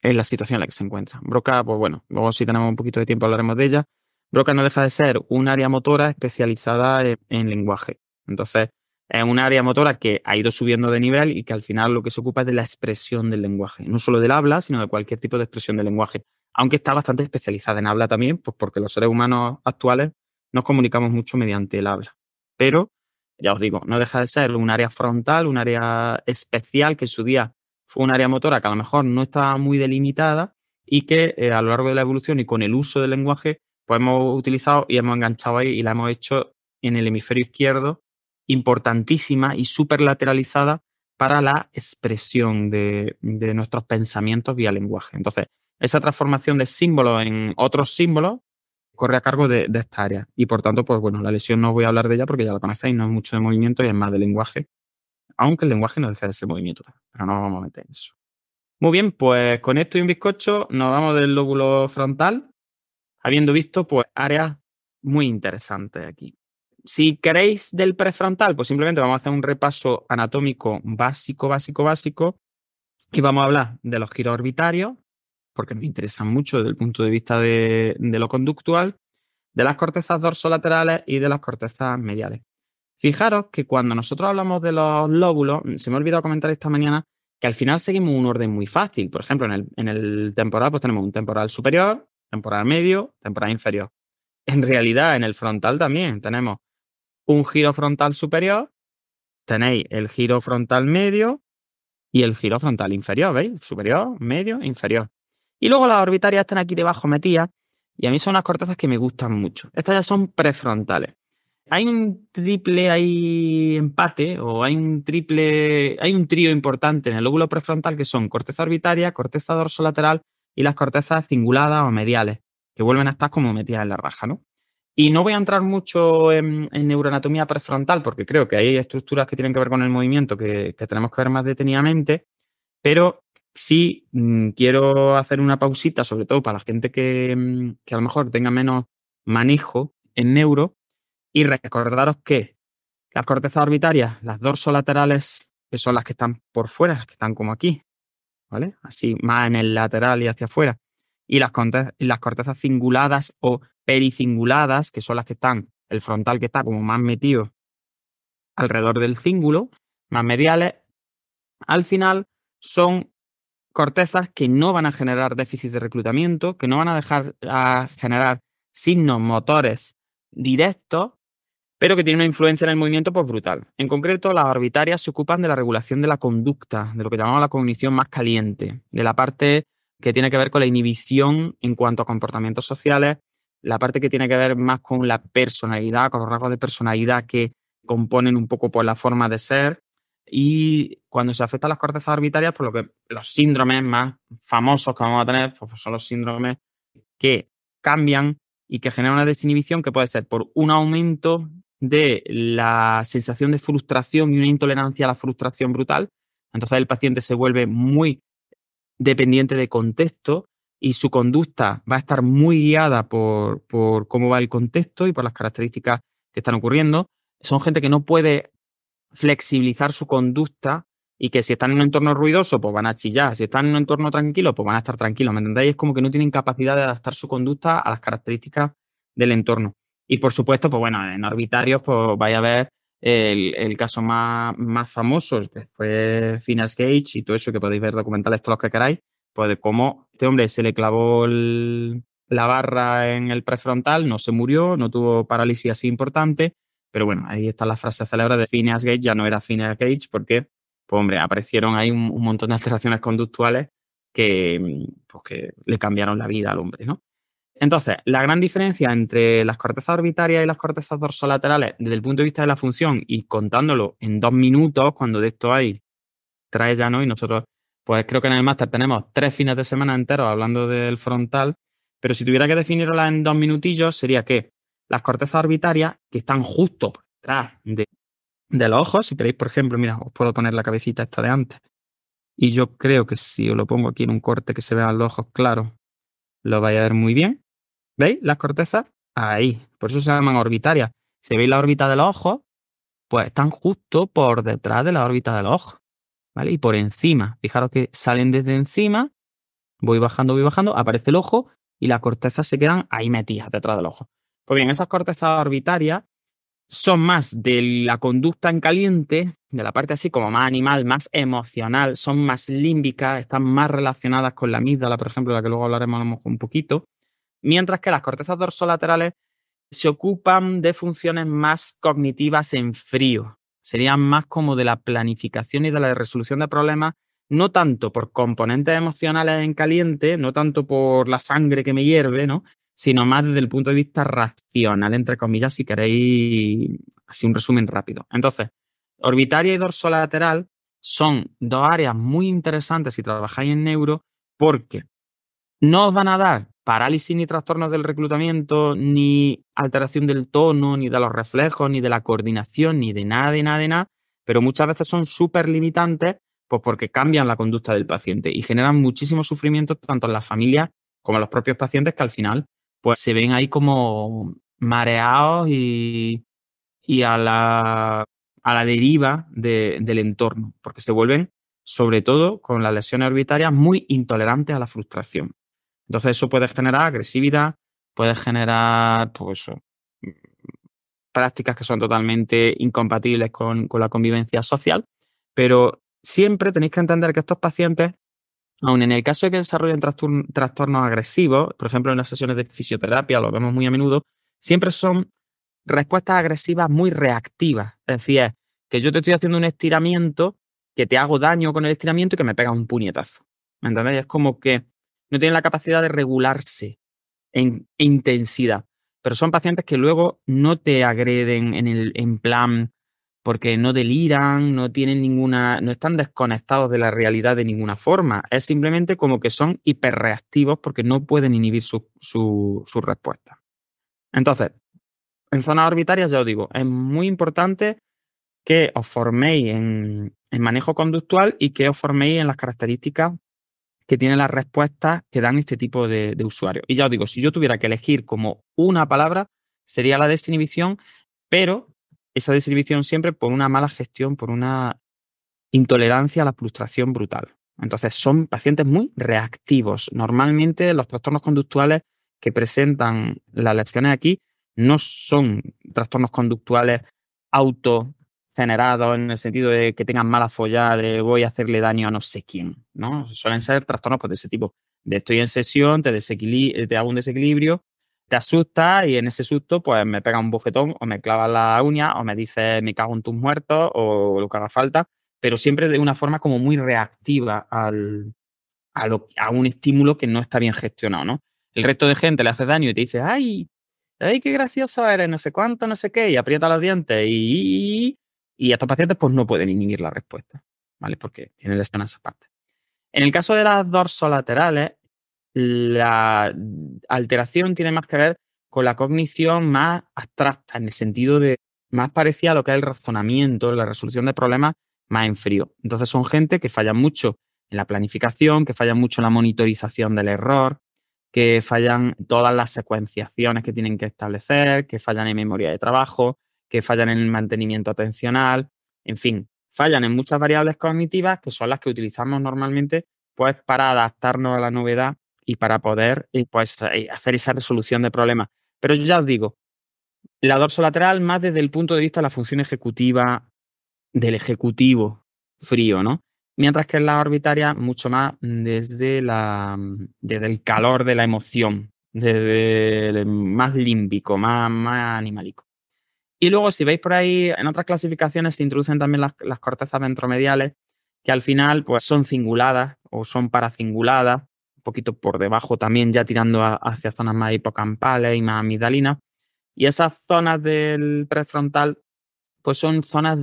Speaker 2: en la situación en la que se encuentra. Broca, pues bueno, luego si tenemos un poquito de tiempo hablaremos de ella. Broca no deja de ser un área motora especializada en lenguaje. Entonces, es un área motora que ha ido subiendo de nivel y que al final lo que se ocupa es de la expresión del lenguaje. No solo del habla, sino de cualquier tipo de expresión del lenguaje. Aunque está bastante especializada en habla también, pues porque los seres humanos actuales nos comunicamos mucho mediante el habla. Pero, ya os digo, no deja de ser un área frontal, un área especial que en su día fue un área motora que a lo mejor no estaba muy delimitada y que a lo largo de la evolución y con el uso del lenguaje, pues hemos utilizado y hemos enganchado ahí y la hemos hecho en el hemisferio izquierdo, importantísima y súper lateralizada para la expresión de nuestros pensamientos vía lenguaje. Entonces, esa transformación de símbolos en otros símbolos corre a cargo de esta área. Y por tanto, pues bueno, la lesión no voy a hablar de ella porque ya la conocéis, no es mucho de movimiento y es más de lenguaje. Aunque el lenguaje no deja de ser movimiento, pero no vamos a meter en eso. Muy bien, pues con esto y un bizcocho nos vamos del lóbulo frontal, habiendo visto pues áreas muy interesantes aquí. Si queréis del prefrontal, pues simplemente vamos a hacer un repaso anatómico básico y vamos a hablar de los giros orbitarios, porque nos interesan mucho desde el punto de vista de lo conductual, de las cortezas dorsolaterales y de las cortezas mediales. Fijaros que cuando nosotros hablamos de los lóbulos, se me ha olvidado comentar esta mañana que al final seguimos un orden muy fácil. Por ejemplo, en el temporal pues tenemos un temporal superior, temporal medio, temporal inferior. En realidad, en el frontal también tenemos un giro frontal superior, tenéis el giro frontal medio y el giro frontal inferior, ¿veis? Superior, medio, inferior. Y luego las orbitarias están aquí debajo metidas y a mí son unas cortezas que me gustan mucho. Estas ya son prefrontales. Hay un triple empate o hay un trío importante en el lóbulo prefrontal que son corteza orbitaria, corteza dorsolateral y las cortezas cinguladas o mediales, que vuelven a estar como metidas en la raja, ¿no? Y no voy a entrar mucho en neuroanatomía prefrontal porque creo que hay estructuras que tienen que ver con el movimiento que tenemos que ver más detenidamente, pero sí quiero hacer una pausita, sobre todo para la gente que a lo mejor tenga menos manejo en neuro, y recordaros que las cortezas orbitarias, las dorsolaterales, que son las que están por fuera, las que están como aquí, ¿vale? Así, más en el lateral y hacia afuera. Y las cortezas cinguladas o pericinguladas, que son las que están, el frontal que está como más metido alrededor del cíngulo, más mediales, al final son cortezas que no van a generar déficit de reclutamiento, que no van a dejar a generar signos motores directos, pero que tienen una influencia en el movimiento pues brutal. En concreto, las orbitarias se ocupan de la regulación de la conducta, de lo que llamamos la cognición más caliente, de la parte que tiene que ver con la inhibición en cuanto a comportamientos sociales, la parte que tiene que ver más con la personalidad, con los rasgos de personalidad que componen un poco pues, la forma de ser. Y cuando se afectan las cortezas orbitarias, por lo que los síndromes más famosos que vamos a tener pues son los síndromes que cambian y que generan una desinhibición que puede ser por un aumento de la sensación de frustración y una intolerancia a la frustración brutal. Entonces el paciente se vuelve muy dependiente de contexto y su conducta va a estar muy guiada por cómo va el contexto y por las características que están ocurriendo. Son gente que no puede flexibilizar su conducta y que si están en un entorno ruidoso, pues van a chillar. Si están en un entorno tranquilo, pues van a estar tranquilos. ¿Me entendéis? Es como que no tienen capacidad de adaptar su conducta a las características del entorno. Y por supuesto, pues bueno, en orbitarios, pues vais a ver el caso más famoso, que fue Phineas Gage y todo eso, que podéis ver documentales todos los que queráis, pues de cómo este hombre se le clavó la barra en el prefrontal, no se murió, no tuvo parálisis así importante, pero bueno, ahí está la frase célebre de Phineas Gage, ya no era Phineas Gage porque, pues hombre, aparecieron ahí un montón de alteraciones conductuales que le cambiaron la vida al hombre, ¿no? Entonces, la gran diferencia entre las cortezas orbitarias y las cortezas dorsolaterales desde el punto de vista de la función y contándolo en 2 minutos, cuando de esto hay 3 ya, ¿no? Y nosotros, pues creo que en el máster tenemos 3 fines de semana enteros hablando del frontal, pero si tuviera que definirla en 2 minutillos sería que las cortezas orbitarias, que están justo por detrás de los ojos, si queréis, por ejemplo, mira, os puedo poner la cabecita esta de antes, y yo creo que si os lo pongo aquí en un corte que se vean los ojos claros, lo vais a ver muy bien. ¿Veis las cortezas? Ahí. Por eso se llaman orbitarias. Si veis la órbita de los ojos, pues están justo por detrás de la órbita de los ojos, ¿vale? Y por encima. Fijaros que salen desde encima, voy bajando, aparece el ojo y las cortezas se quedan ahí metidas detrás del ojo. Pues bien, esas cortezas orbitarias son más de la conducta en caliente, de la parte así como más animal, más emocional, son más límbicas, están más relacionadas con la amígdala, por ejemplo, de la que luego hablaremos a lo mejor un poquito. Mientras que las cortezas dorsolaterales se ocupan de funciones más cognitivas en frío. Serían más como de la planificación y de la resolución de problemas, no tanto por componentes emocionales en caliente, no tanto por la sangre que me hierve, ¿no? Sino más desde el punto de vista racional, entre comillas, si queréis así un resumen rápido. Entonces, orbitaria y dorsolateral son 2 áreas muy interesantes si trabajáis en neuro porque no os van a dar parálisis ni trastornos del reclutamiento, ni alteración del tono, ni de los reflejos, ni de la coordinación, ni de nada, de nada, de nada, pero muchas veces son súper limitantes pues porque cambian la conducta del paciente y generan muchísimo sufrimiento tanto en las familias como en los propios pacientes que al final pues se ven ahí como mareados y a la deriva del entorno, porque se vuelven, sobre todo con las lesiones orbitarias, muy intolerantes a la frustración. Entonces eso puede generar agresividad, puede generar pues, prácticas que son totalmente incompatibles con la convivencia social, pero siempre tenéis que entender que estos pacientes, aun en el caso de que desarrollen trastornos agresivos, por ejemplo en las sesiones de fisioterapia, lo vemos muy a menudo, siempre son respuestas agresivas muy reactivas. Es decir, es que yo te estoy haciendo un estiramiento, que te hago daño con el estiramiento y que me pegas un puñetazo. ¿Me entendéis? Es como que no tienen la capacidad de regularse en intensidad. Pero son pacientes que luego no te agreden en plan porque no deliran, no están desconectados de la realidad de ninguna forma. Es simplemente como que son hiperreactivos porque no pueden inhibir su respuesta. Entonces, en zonas orbitarias, ya os digo, es muy importante que os forméis en manejo conductual y que os forméis en las características que tienen las respuestas que dan este tipo de usuarios. Y ya os digo, si yo tuviera que elegir como una palabra, sería la desinhibición, pero esa desinhibición siempre por una mala gestión, por una intolerancia a la frustración brutal. Entonces son pacientes muy reactivos. Normalmente los trastornos conductuales que presentan las lesiones aquí no son trastornos conductuales autogenerados en el sentido de que tengan mala follada, de voy a hacerle daño a no sé quién, ¿no? Suelen ser trastornos pues, de ese tipo. De estoy en sesión, te hago un desequilibrio, te asusta y en ese susto pues me pega un bofetón o me clava la uña o me dice me cago en tus muertos o lo que haga falta, pero siempre de una forma como muy reactiva a un estímulo que no está bien gestionado, ¿no? El resto de gente le hace daño y te dice, ¡ay, qué gracioso eres! No sé cuánto, no sé qué, y aprieta los dientes y estos pacientes pues no pueden inhibir la respuesta, ¿vale? Porque tienen lesión a esa parte. En el caso de las dorsolaterales, la alteración tiene más que ver con la cognición más abstracta, en el sentido de más parecida a lo que es el razonamiento, la resolución de problemas más en frío. Entonces son gente que falla mucho en la planificación, que fallan mucho en la monitorización del error, que fallan todas las secuenciaciones que tienen que establecer, que fallan en memoria de trabajo, que fallan en el mantenimiento atencional, en fin, fallan en muchas variables cognitivas que son las que utilizamos normalmente pues para adaptarnos a la novedad y para poder hacer esa resolución de problemas. Pero ya os digo, la dorsolateral más desde el punto de vista de la función ejecutiva del ejecutivo frío, ¿no? Mientras que en la orbitaria mucho más desde el calor de la emoción, desde el más límbico, más animalico. Y luego, si veis por ahí, en otras clasificaciones se introducen también las cortezas ventromediales, que al final pues, son cinguladas o son paracinguladas, un poquito por debajo también, ya tirando hacia zonas más hipocampales y más amigdalinas. Y esas zonas del prefrontal, pues son zonas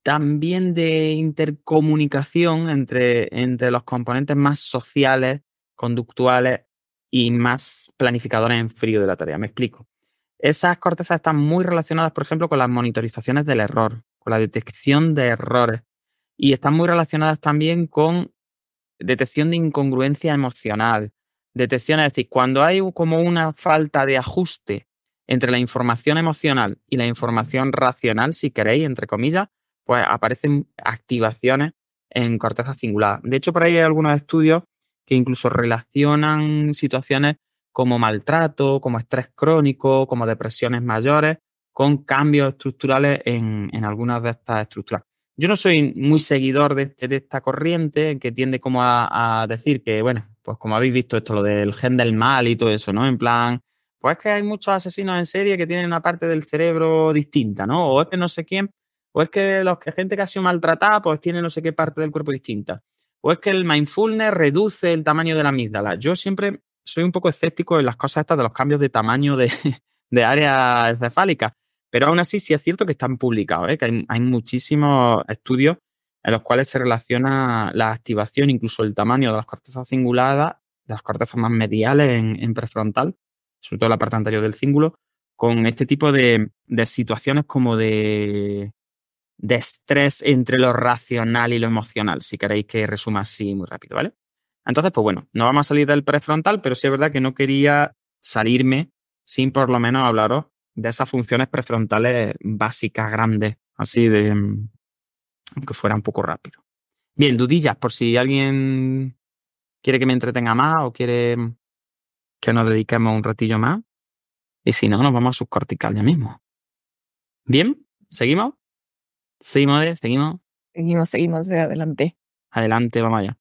Speaker 2: también de intercomunicación entre los componentes más sociales, conductuales y más planificadores en frío de la tarea. Me explico. Esas cortezas están muy relacionadas, por ejemplo, con las monitorizaciones del error, con la detección de errores y están muy relacionadas también con detección de incongruencia emocional, detección, es decir, cuando hay como una falta de ajuste entre la información emocional y la información racional, si queréis, entre comillas, pues aparecen activaciones en cortezas cinguladas. De hecho, por ahí hay algunos estudios que incluso relacionan situaciones como maltrato, como estrés crónico, como depresiones mayores, con cambios estructurales en algunas de estas estructuras. Yo no soy muy seguidor de esta corriente que tiende como a decir que, bueno, pues como habéis visto esto, lo del gen del mal y todo eso, ¿no? En plan, pues es que hay muchos asesinos en serie que tienen una parte del cerebro distinta, ¿no? O es que no sé quién, o es que gente que ha sido maltratada, pues tiene no sé qué parte del cuerpo distinta. O es que el mindfulness reduce el tamaño de la amígdala. Yo siempre soy un poco escéptico en las cosas estas de los cambios de tamaño de área encefálica. Pero aún así sí es cierto que están publicados, ¿eh? Que hay muchísimos estudios en los cuales se relaciona la activación, incluso el tamaño de las cortezas cinguladas, de las cortezas más mediales en prefrontal, sobre todo la parte anterior del cíngulo, con este tipo de situaciones como de estrés entre lo racional y lo emocional, si queréis que resuma así muy rápido, ¿vale? Entonces, pues bueno, no vamos a salir del prefrontal, pero sí es verdad que no quería salirme sin por lo menos hablaros de esas funciones prefrontales básicas, grandes, así de, aunque fuera un poco rápido. Bien, dudillas, por si alguien quiere que me entretenga más o quiere que nos dediquemos un ratillo más. Y si no, nos vamos a subcortical ya mismo. Bien, ¿seguimos? Seguimos.
Speaker 5: Seguimos adelante.
Speaker 2: Adelante, vamos allá.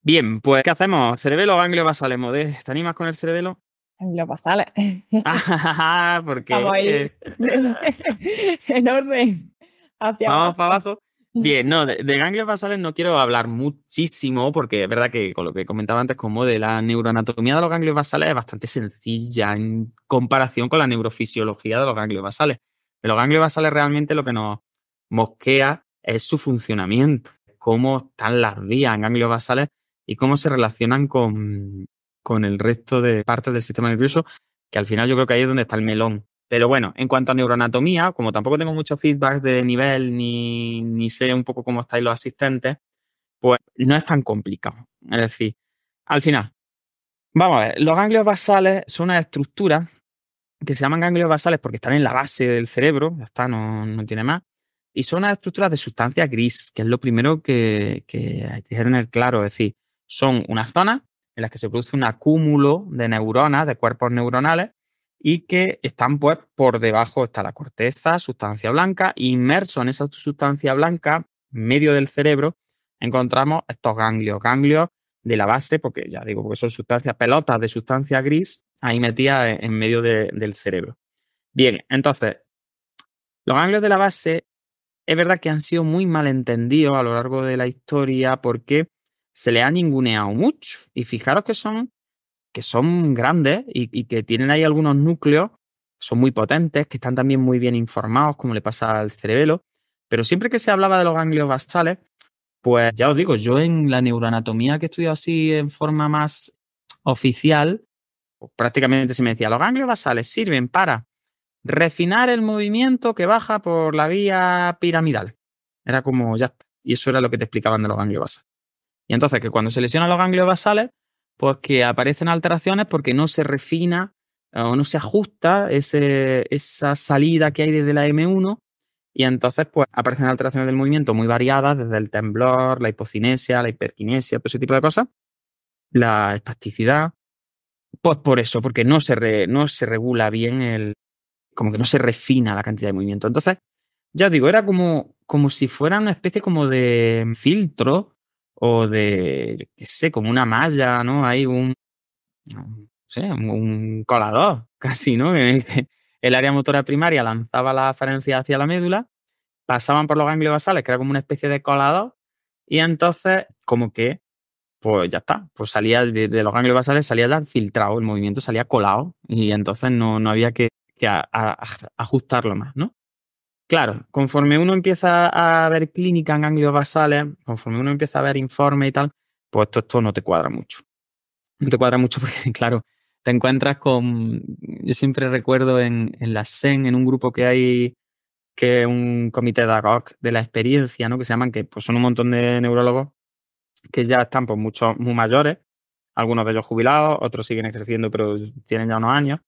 Speaker 2: Bien, pues ¿qué hacemos? ¿Cerebelo o ganglio basales, Modé? ¿Te animas con el cerebelo?
Speaker 5: Lo pasale.
Speaker 2: Porque
Speaker 5: Vamos ahí. En orden. Hacia
Speaker 2: vamos
Speaker 5: abajo.
Speaker 2: para abajo. Bien, no, de ganglios basales no quiero hablar muchísimo porque es verdad que con lo que comentaba antes como de la neuroanatomía de los ganglios basales es bastante sencilla en comparación con la neurofisiología de los ganglios basales. De los ganglios basales realmente lo que nos mosquea es su funcionamiento, cómo están las vías en ganglios basales y cómo se relacionan con el resto de partes del sistema nervioso, que al final yo creo que ahí es donde está el melón. Pero bueno, en cuanto a neuroanatomía, como tampoco tengo mucho feedback de nivel ni sé un poco cómo estáis los asistentes, pues no es tan complicado. Es decir, al final, vamos a ver, los ganglios basales son una estructura que se llaman ganglios basales porque están en la base del cerebro, ya está, no tiene más, y son unas estructuras de sustancia gris, que es lo primero que hay que tener claro. Es decir, son unas zonas en las que se produce un acúmulo de neuronas, de cuerpos neuronales, y que están, pues, por debajo está la corteza, sustancia blanca, inmerso en esa sustancia blanca, medio del cerebro, encontramos estos ganglios de la base, porque ya digo, porque son sustancias, pelotas de sustancia gris, ahí metidas en medio del cerebro. Bien, entonces, los ganglios de la base es verdad que han sido muy malentendidos a lo largo de la historia porque se le ha ninguneado mucho. Y fijaros que son grandes y que tienen ahí algunos núcleos, son muy potentes, que están también muy bien informados, como le pasa al cerebelo. Pero siempre que se hablaba de los ganglios basales, pues ya os digo, yo en la neuroanatomía que he estudiado así en forma más oficial, pues prácticamente se me decía, los ganglios basales sirven para refinar el movimiento que baja por la vía piramidal. Era como, ya está. Y eso era lo que te explicaban de los ganglios basales. Y entonces, que cuando se lesionan los ganglios basales, pues que aparecen alteraciones porque no se refina o no se ajusta esa salida que hay desde la M1 y entonces pues aparecen alteraciones del movimiento muy variadas, desde el temblor, la hipocinesia, la hiperquinesia, todo ese tipo de cosas, la espasticidad. Pues por eso, porque no se regula bien como que no se refina la cantidad de movimiento. Entonces, ya os digo, era como si fuera una especie como de filtro o de, yo qué sé, como una malla, ¿no? Hay no sé, un colador casi, ¿no? En el que el área motora primaria lanzaba la aferencia hacia la médula, pasaban por los ganglios basales, que era como una especie de colador, y entonces como que, pues ya está, pues salía de los ganglios basales, salía ya filtrado, el movimiento salía colado, y entonces no había que ajustarlo más, ¿no? Claro, conforme uno empieza a ver clínica en ganglios basales, conforme uno empieza a ver informes y tal, pues esto no te cuadra mucho. No te cuadra mucho porque, claro, te encuentras con... Yo siempre recuerdo en la SEN, en un grupo que hay, que es un comité de ad hoc de la experiencia, ¿no? Que se llaman, que pues son un montón de neurólogos que ya están pues muchos, muy mayores, algunos de ellos jubilados, otros siguen ejerciendo pero tienen ya unos años.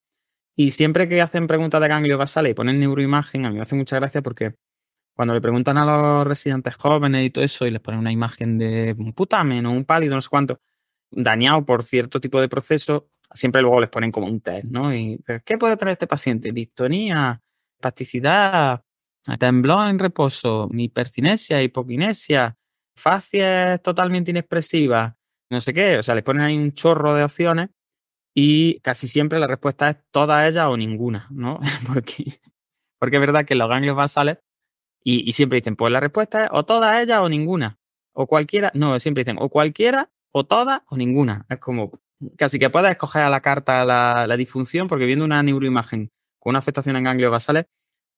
Speaker 2: Y siempre que hacen preguntas de ganglios basales y ponen neuroimagen, a mí me hace mucha gracia porque cuando le preguntan a los residentes jóvenes y todo eso y les ponen una imagen de un putamen o un pálido, no sé cuánto, dañado por cierto tipo de proceso, siempre luego les ponen como un test, ¿no? Y, ¿pero qué puede tener este paciente? Distonía, espasticidad, temblor en reposo, hipercinesia, hipoquinesia, facies totalmente inexpresivas, no sé qué. O sea, les ponen ahí un chorro de opciones y casi siempre la respuesta es todas ellas o ninguna, ¿no? Porque es verdad que los ganglios basales y siempre dicen, pues la respuesta es o todas ellas o ninguna. O cualquiera, no, siempre dicen o cualquiera, o todas, o ninguna. Es como, casi que puedes escoger a la carta la disfunción, porque viendo una neuroimagen con una afectación en ganglios basales,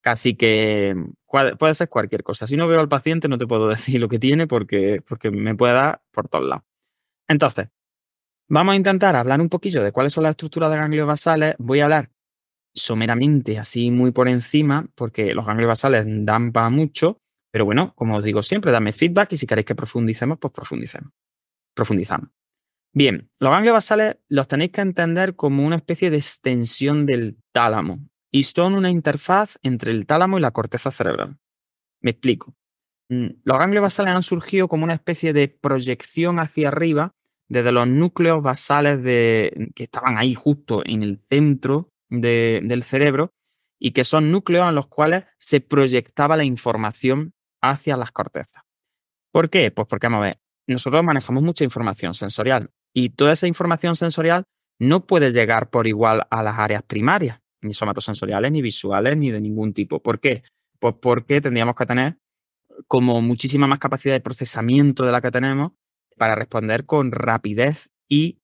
Speaker 2: Casi que puede ser cualquier cosa. Si no veo al paciente no te puedo decir lo que tiene porque me puede dar por todos lados. Entonces, vamos a intentar hablar un poquillo de cuáles son las estructuras de ganglios basales. Voy a hablar someramente, así muy por encima, porque los ganglios basales dan para mucho, pero bueno, como os digo siempre, dame feedback y si queréis que profundicemos, pues profundizamos. Bien, los ganglios basales los tenéis que entender como una especie de extensión del tálamo y son una interfaz entre el tálamo y la corteza cerebral. Me explico. Los ganglios basales han surgido como una especie de proyección hacia arriba desde los núcleos basales que estaban ahí justo en el centro del cerebro y que son núcleos en los cuales se proyectaba la información hacia las cortezas. ¿Por qué? Pues porque, vamos a ver, nosotros manejamos mucha información sensorial y toda esa información sensorial no puede llegar por igual a las áreas primarias, ni somatosensoriales, ni visuales, ni de ningún tipo. ¿Por qué? Pues porque tendríamos que tener como muchísima más capacidad de procesamiento de la que tenemos para responder con rapidez y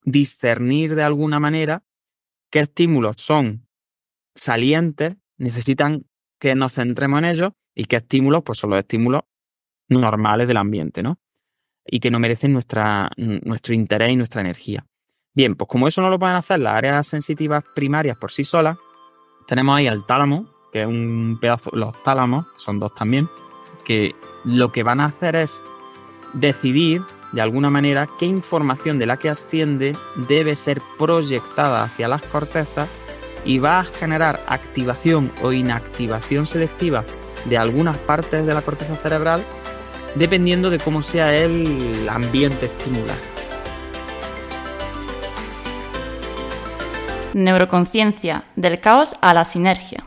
Speaker 2: discernir de alguna manera qué estímulos son salientes, necesitan que nos centremos en ellos y qué estímulos pues son los estímulos normales del ambiente, ¿no? Y que no merecen nuestro interés y nuestra energía. Bien, pues como eso no lo pueden hacer las áreas sensitivas primarias por sí solas, tenemos ahí al tálamo, que es un pedazo, los tálamos, que son dos también, que lo que van a hacer es decidir, de alguna manera, qué información de la que asciende debe ser proyectada hacia las cortezas y va a generar activación o inactivación selectiva de algunas partes de la corteza cerebral dependiendo de cómo sea el ambiente estimular.
Speaker 1: Neuroconciencia, del caos a la sinergia.